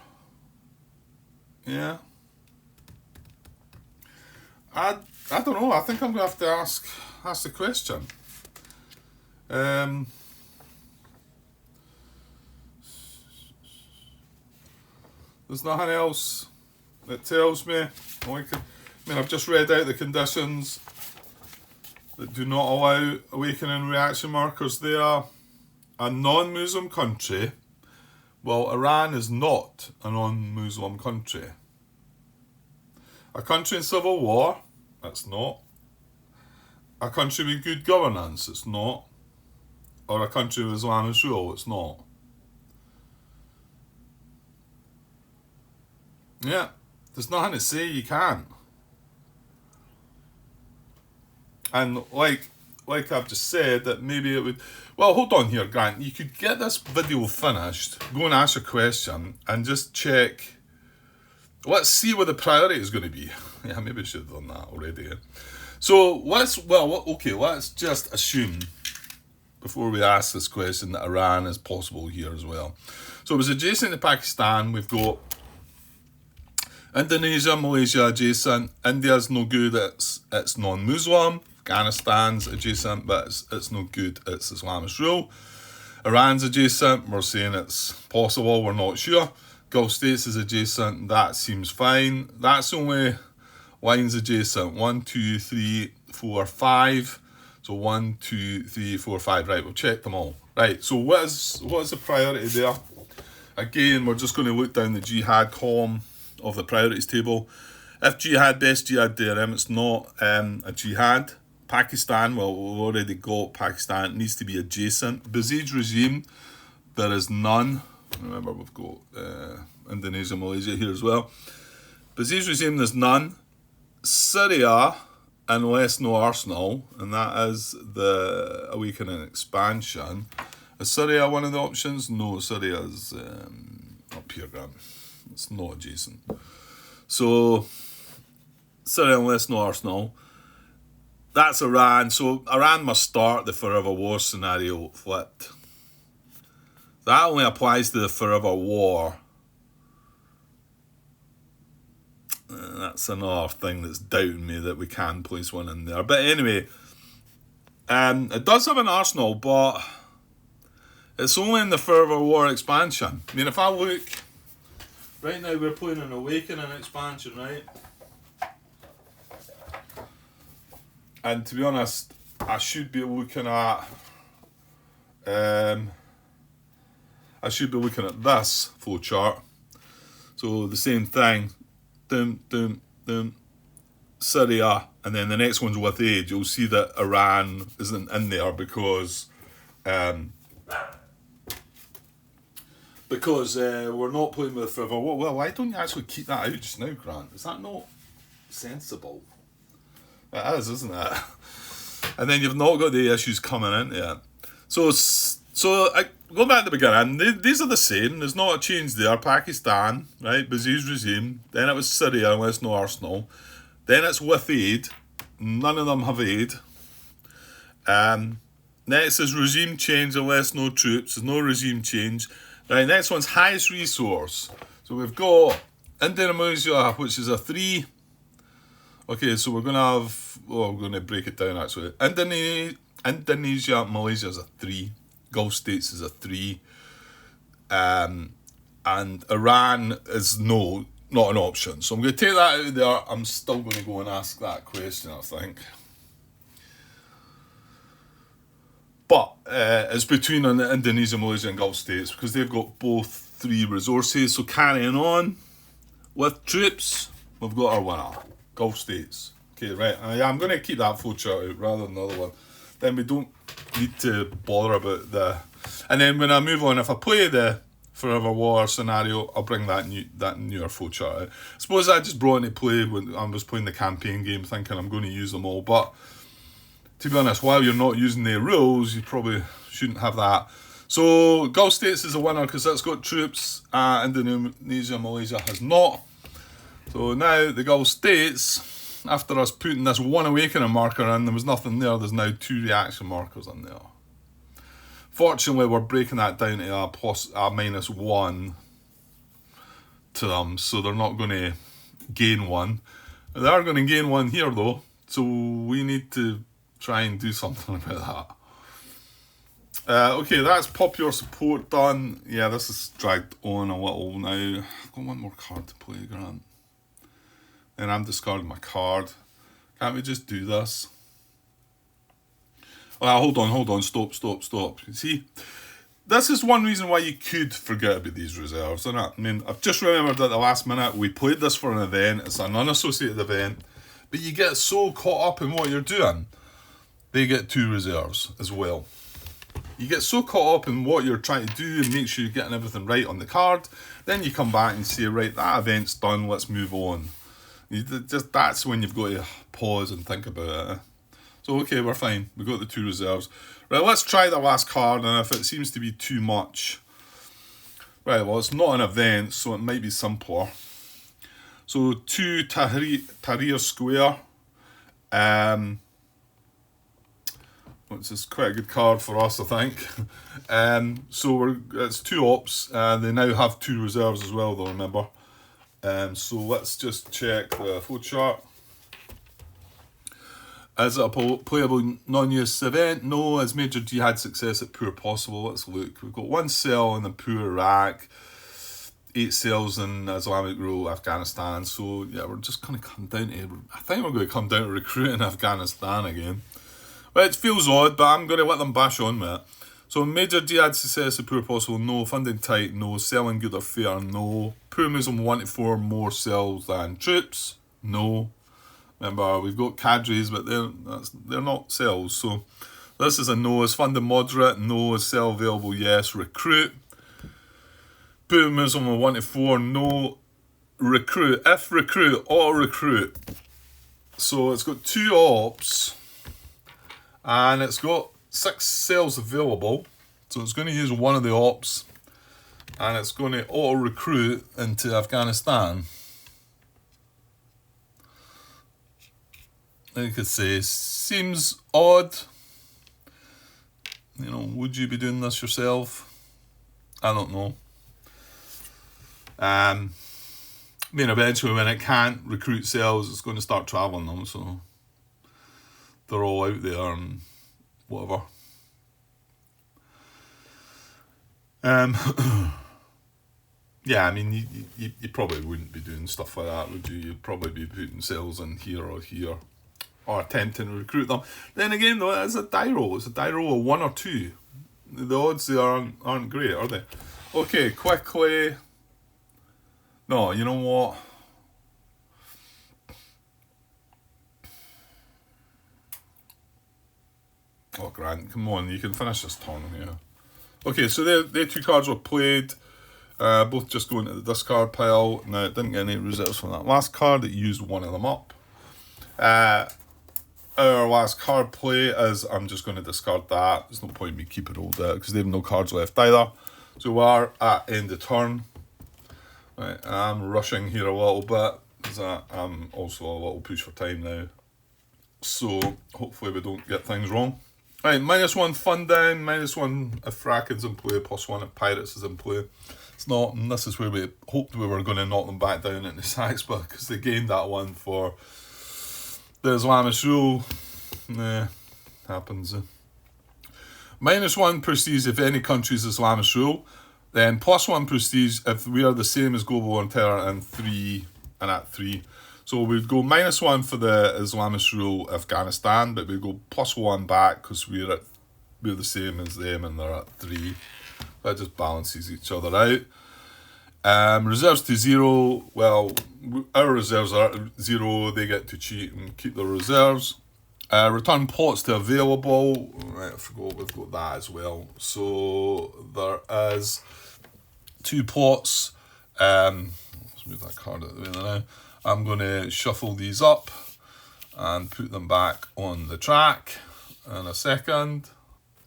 Yeah. I don't know. I think I'm going to have to ask the question. There's nothing else that tells me. I've just read out the conditions that do not allow awakening reaction markers there. A non-Muslim country. Well, Iran is not a non-Muslim country. A country in civil war, it's not. A country with good governance, it's not. Or a country with Islamist rule, it's not. Yeah, there's nothing to say you can't. And like I've just said, that maybe it would... Well, hold on here, Grant. You could get this video finished, go and ask a question, and just check... Let's see what the priority is going to be. Yeah, maybe I should have done that already. So, let's just assume, before we ask this question, that Iran is possible here as well. So, it was adjacent to Pakistan. We've got Indonesia, Malaysia adjacent. India's no good, it's non-Muslim. Afghanistan's adjacent, but it's no good, it's Islamist rule. Iran's adjacent, we're saying it's possible, we're not sure. Gulf States is adjacent, that seems fine. That's only lines adjacent. 1, 2, 3, 4, 5. So 1, 2, 3, 4, 5. Right, we've checked them all. Right, so what is the priority there? Again, we're just going to look down the jihad column of the priorities table. If jihad, best jihad there, it's not a jihad. Pakistan, well, we've already got Pakistan. It needs to be adjacent. Basij regime, there is none. Remember, we've got Indonesia, Malaysia here as well. Basij regime, there's none. Syria, unless no arsenal, and that is the awakening expansion. Is Syria one of the options? No, Syria is up here, Grant. It's not adjacent. So, Syria, unless no arsenal. That's Iran. So Iran must start the forever war scenario flipped. That only applies to the forever war. That's another thing that's doubting me that we can place one in there. But anyway, it does have an arsenal, but it's only in the forever war expansion. I mean, if I look, right now we're playing an awakening expansion, right? And to be honest, I should be looking at this flowchart. So the same thing, Syria, and then the next one's with age. You'll see that Iran isn't in there because Because we're not playing with Forever War. Well, why don't you actually keep that out just now, Grant? Is that not sensible? It is, isn't it? And then you've not got the issues coming into it. So going back to the beginning, these are the same. There's not a change there. Pakistan, right? Baziz regime. Then it was Syria, unless no Arsenal. Then it's with aid. None of them have aid. Next is regime change unless no troops. There's no regime change. Right, next one's highest resource. So we've got India and Malaysia, which is a 3. Okay, so we're going to have... Oh, we're going to break it down, actually. Indonesia, Malaysia is a 3. Gulf States is a 3. And Iran is not an option. So I'm going to take that out of there. I'm still going to go and ask that question, I think. But it's between Indonesia, Malaysia and Gulf States because they've got both 3 resources. So carrying on with troops, we've got our winner, Gulf States. Okay, right. I'm going to keep that flowchart out rather than the other one. Then we don't need to bother about the... And then when I move on, if I play the Forever War scenario, I'll bring that newer flowchart out. I suppose I just brought into play when I was playing the campaign game thinking I'm going to use them all, but... To be honest, while you're not using the rules, you probably shouldn't have that. So, Gulf States is a winner because that's got troops. Indonesia, Malaysia has not. So now the Gulf States, after us putting this 1 awakening marker in, there was nothing there. There's now 2 reaction markers in there. Fortunately, we're breaking that down to a -1 to them. So they're not going to gain 1. They are going to gain 1 here, though. So we need to... try and do something about that. Okay, that's popular support done. Yeah, this is dragged on a little now. I've got 1 more card to play, Grant. Then I'm discarding my card. Can't we just do this? Oh, hold on. Stop. You see, this is one reason why you could forget about these reserves, isn't it? I mean, I've just remembered at the last minute, we played this for an event. It's an unassociated event. But you get so caught up in what you're doing. They get 2 reserves as well. You get so caught up in what you're trying to do and make sure you're getting everything right on the card, then you come back and say, right, that event's done, let's move on. That's when you've got to pause and think about it. So, okay, we're fine. We've got the 2 reserves. Right, let's try the last card, and if it seems to be too much... Right, well, it's not an event, so it might be simpler. So, 2 Tahrir Square. Which is quite a good card for us, I think. So it's 2 ops. They now have 2 reserves as well, though, remember. So let's just check the flowchart. Is it a playable non-US event? No. Is Major Jihad success at poor possible? Let's look. We've got 1 cell in the poor Iraq, 8 cells in Islamic rule Afghanistan. So yeah, we're just going to come down to... I think we're going to come down to recruiting Afghanistan again. Well, it feels odd, but I'm going to let them bash on with it. So, Major Jihad success at poor possible, no. Funding tight, no. Selling good or fair, no. Poor Muslim 1 to 4 more cells than troops, no. Remember, we've got cadres, but they're not cells. So, this is a no. Is funding moderate? No. Is cell available? Yes. Recruit. Poor Muslim 1 to 4, no. Recruit. If recruit, auto-recruit. So, it's got 2 ops. And it's got 6 cells available. So it's going to use 1 of the ops. And it's going to auto-recruit into Afghanistan. I could say, seems odd. You know, would you be doing this yourself? I don't know. I mean, eventually when it can't recruit cells, it's going to start travelling them, so... They're all out there and whatever. Yeah, I mean, you probably wouldn't be doing stuff like that, would you? You'd probably be putting cells in here, or attempting to recruit them. Then again, though, it's a die roll. It's a die roll of 1 or 2. The odds there aren't great, are they? Okay, quickly. No, you know what? Oh, Grant, come on, you can finish this turn here. Okay, so the 2 cards were played. Both just going to the discard pile. Now, it didn't get any reserves from that last card. It used one of them up. Our last card play is I'm just going to discard that. There's no point in me keeping all that because they have no cards left either. So we are at end of turn. Right, I'm rushing here a little bit because I'm also a little push for time now. So hopefully we don't get things wrong. Right, -1 fun down, -1 if Kraken's in play, +1 if Pirates is in play. It's not, and this is where we hoped we were going to knock them back down into sacks, but because they gained that one for the Islamist rule. Nah, happens. -1 prestige if any country's Islamist rule. Then +1 prestige if we are the same as global and terror and at 3. So we'd go -1 for the Islamist rule Afghanistan, but we'd go +1 back because we're the same as them and they're at 3. That just balances each other out. Reserves to 0. Well, our reserves are at 0. They get to cheat and keep their reserves. Return pots to available. Right, I forgot we've got that as well. So there is 2 pots. Let's move that card out of the way now. I'm going to shuffle these up and put them back on the track in a second.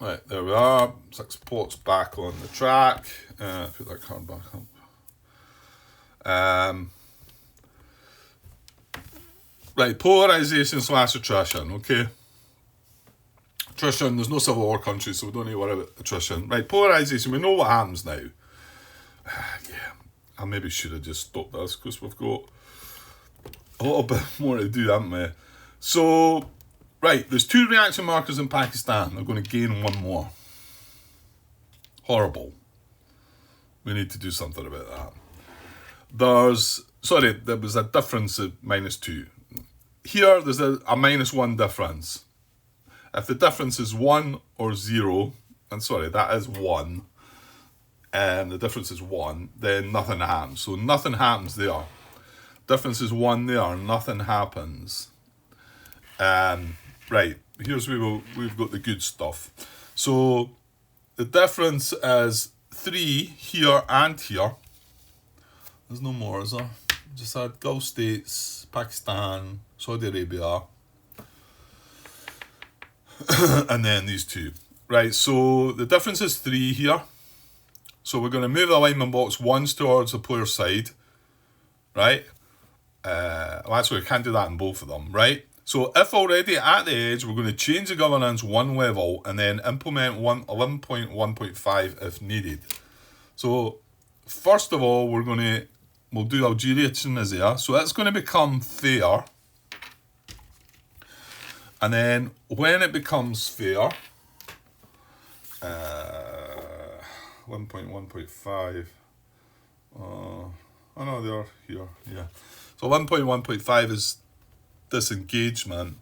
Right, there we are. 6 pots back on the track. Put that card back up. Right, polarization / attrition, okay. Attrition, there's no civil war country, so we don't need to worry about attrition. Right, polarization, we know what happens now. Yeah, I maybe should have just stopped this because we've got a little bit more to do, haven't we? So, right, there's 2 reaction markers in Pakistan. They're going to gain 1 more. Horrible. We need to do something about that. There was a difference of -2. Here, there's a -1 difference. If the difference is 1 or 0, and that is 1, and the difference is 1, then nothing happens. So nothing happens there. Difference is 1 there, nothing happens. Right, here's where we've got the good stuff. So the difference is 3 here and here. There's no more, is there? Just had Gulf States, Pakistan, Saudi Arabia, and then these 2. Right, so the difference is 3 here. So we're going to move the alignment box once towards the player's side, right? Well, actually, we can't do that in both of them, right? So if already at the edge, we're going to change the governance 1 level and then implement 11.1.5 if needed. So first of all, we'll do Algeria, Tunisia. So that's going to become fair. And then when it becomes fair, 1.1.5. Oh no, they're here. Yeah. So 1.1.5 is disengagement.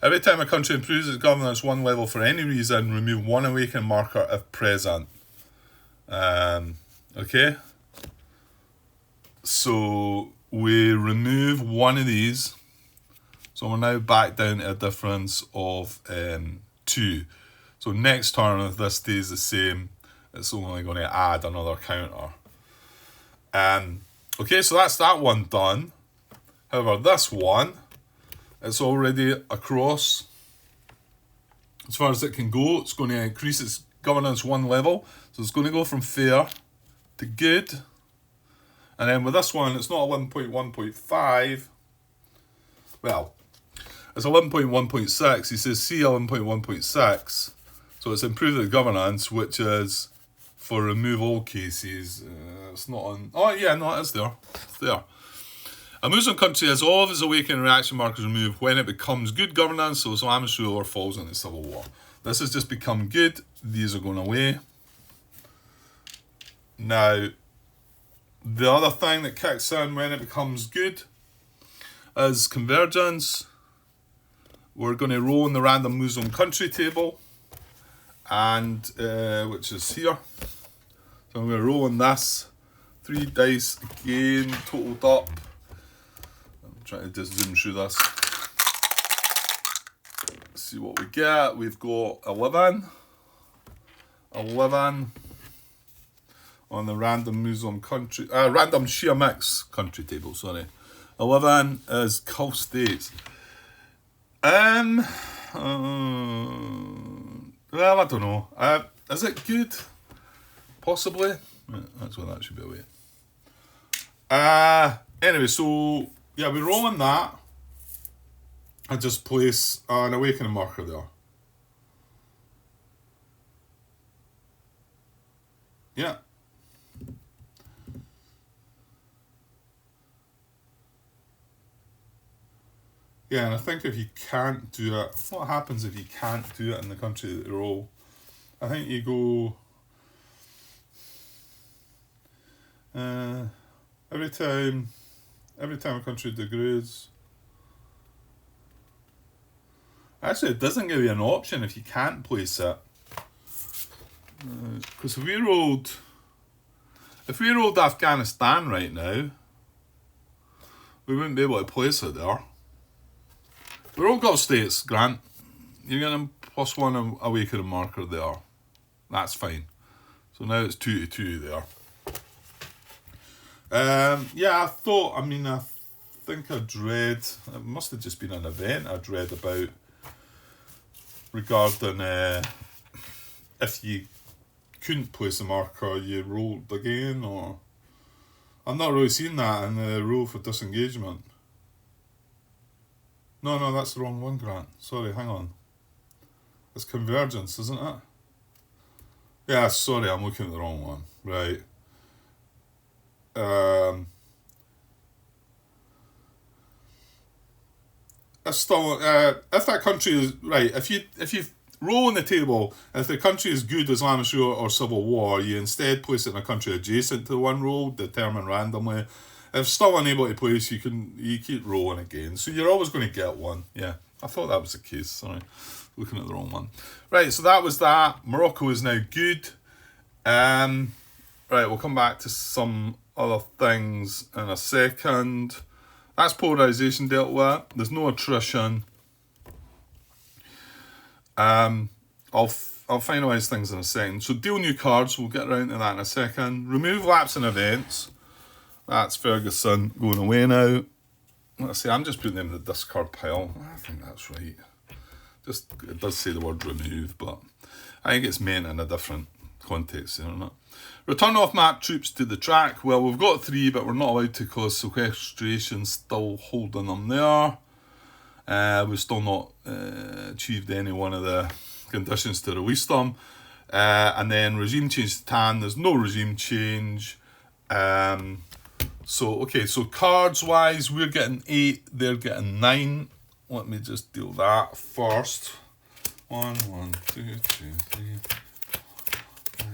Every time a country improves its governance 1 level for any reason, remove 1 awakened marker if present. Okay. So we remove 1 of these. So we're now back down to a difference of 2. So next turn, if this stays the same, it's only going to add another counter. Okay, so that's that one done. However, this one, it's already across. As far as it can go, it's going to increase its governance 1 level. So it's going to go from fair to good. And then with this one, it's not 11.1.5. Well, it's 11.1.6. He says C 11.1.6. So it's improved the governance, which is for remove all cases. It's not on. Oh, yeah, no, it is there. It's there. A Muslim country has all of its awakened reaction markers removed when it becomes good governance, so Islamist rule or falls into civil war. This has just become good. These are going away. Now, the other thing that kicks in when it becomes good is convergence. We're going to roll in the random Muslim country table, and which is here. So I'm going to roll in this. 3 dice again, totaled up. I'm trying to just zoom through this. Let's see what we get. We've got 11, 11, on the random sheer mix country table, sorry. 11 is Gulf States. Well, I don't know. Is it good? Possibly. That's what that should be away. Anyway, so yeah, we roll on that. I just place an awakening marker there. Yeah. Yeah, and I think if you can't do it, what happens if you can't do it in the country that you roll? I think you go every time a country degrades. Actually, it doesn't give you an option if you can't place it. Because if we rolled Afghanistan right now, we wouldn't be able to place it there. We rolled Gulf States, Grant. You're getting +1 awakening marker there. That's fine. So now it's 2-2 there. Yeah, I think I'd read, it must have just been an event I'd read about regarding if you couldn't place a marker, you rolled again, or I've not really seen that in the rule for disengagement. No, that's the wrong one, Grant. Sorry, hang on. It's convergence, isn't it? Yeah, sorry, I'm looking at the wrong one. Right. If that country is right, if you roll on the table, if the country is good Islamist rule or civil war, you instead place it in a country adjacent to the one roll, determined randomly. If still unable to place, you keep rolling again. So you're always going to get one. Yeah, I thought that was the case. Sorry, looking at the wrong one. Right, so that was that. Morocco is now good. Right, we'll come back to some other things in a second. That's polarisation dealt with. There's no attrition. I'll finalise things in a second. So deal new cards. We'll get around to that in a second. Remove lapse in events. That's Ferguson going away now. Let's see, I'm just putting them in the discard pile. I think that's right. Just, it does say the word remove, but I think it's meant in a different context, you know. Return off map troops to the track. Well, we've got 3, but we're not allowed to cause sequestration, still holding them there. We've still not achieved any one of the conditions to release them. And then regime change to TAN, there's no regime change. So cards wise, we're getting 8, they're getting 9. Let me just deal that first. 1, 2, 2, 3,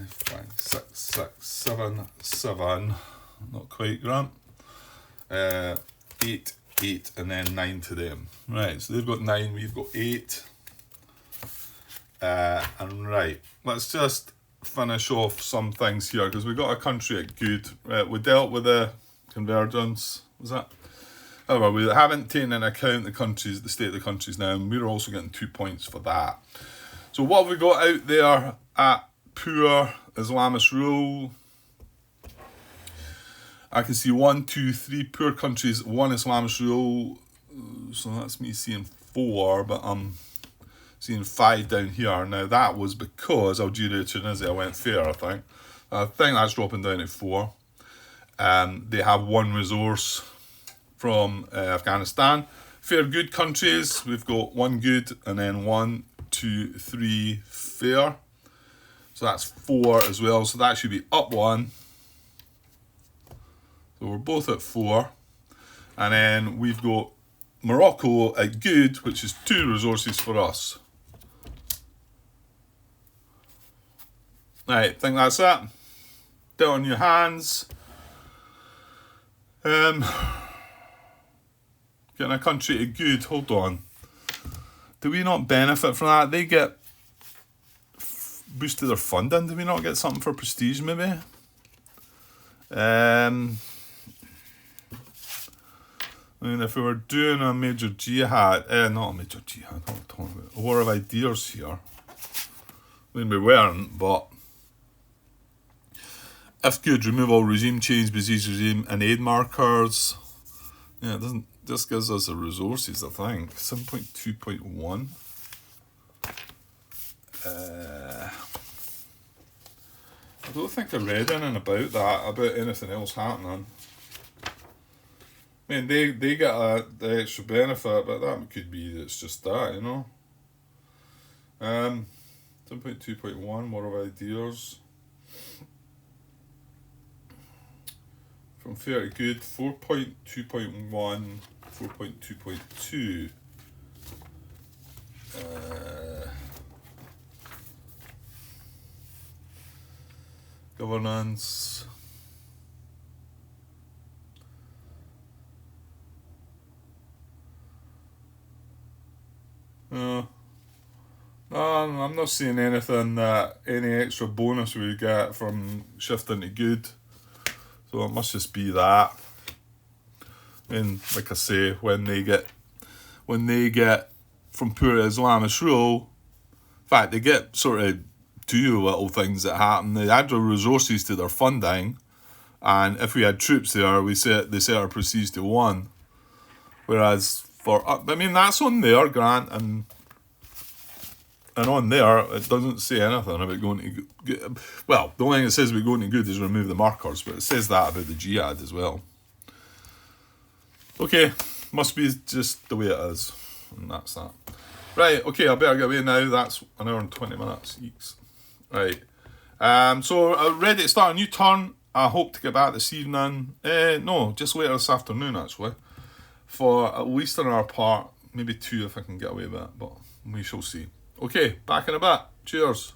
5, 6, 6, 7, 7. Not quite, Grant. 8, 8, and then 9 to them. Right, so they've got 9, we've got 8. And right, let's just finish off some things here, because we got a country at good. Right, we dealt with the convergence, was that? However, we haven't taken into account the state of the countries now, and we're also getting 2 points for that. So what have we got out there at poor Islamist rule? I can see 1, 2, 3 poor countries, 1 Islamist rule. So that's me seeing 4, but I'm seeing 5 down here. Now that was because Algeria, Tunisia went fair, I think. I think that's dropping down to 4. They have 1 resource from Afghanistan. Fair good countries, we've got 1 good and then 1, 2, 3 fair. So that's 4 as well. So that should be up 1. So we're both at 4. And then we've got Morocco at good, which is 2 resources for us. Right, think that's it. Dealt on your hands. Getting a country to good, hold on. Do we not benefit from that? They get boosted their funding. Do we not get something for prestige maybe? I mean, if we were doing a major jihad, not a major jihad, what am I talking about? A war of ideas here. I mean, we weren't, but If good, remove all regime change, besiege regime, and aid markers. Yeah, it doesn't. Just gives us the resources, I think. 7.2.1. I don't think I read anything about that, about anything else happening. I mean, they get the extra benefit, but that could be that it's just that, you know. 7.2.1, more ideas. From fair to good, 4.2.1, 4.2.2. Governance. No, I'm not seeing anything that any extra bonus we get from shifting to good. So it must just be that. And like I say, when they get from poor to Islamist rule, in fact they get sort of two little things that happen. They add the resources to their funding, and if we had troops there, they set our prestige to 1. Whereas I mean that's on their grant and on there it doesn't say anything about going to good. Well, the only thing it says about going to good is remove the markers, but it says that about the jihad as well. Okay, must be just the way it is, and that's that. Right, okay, I better get away now. That's an hour and 20 minutes. Yeeks. Right. So I'm ready to start a new turn. I hope to get back this evening. No, just later this afternoon actually. For at least an hour part, maybe 2 if I can get away with it, but we shall see. Okay, back in a bit. Cheers.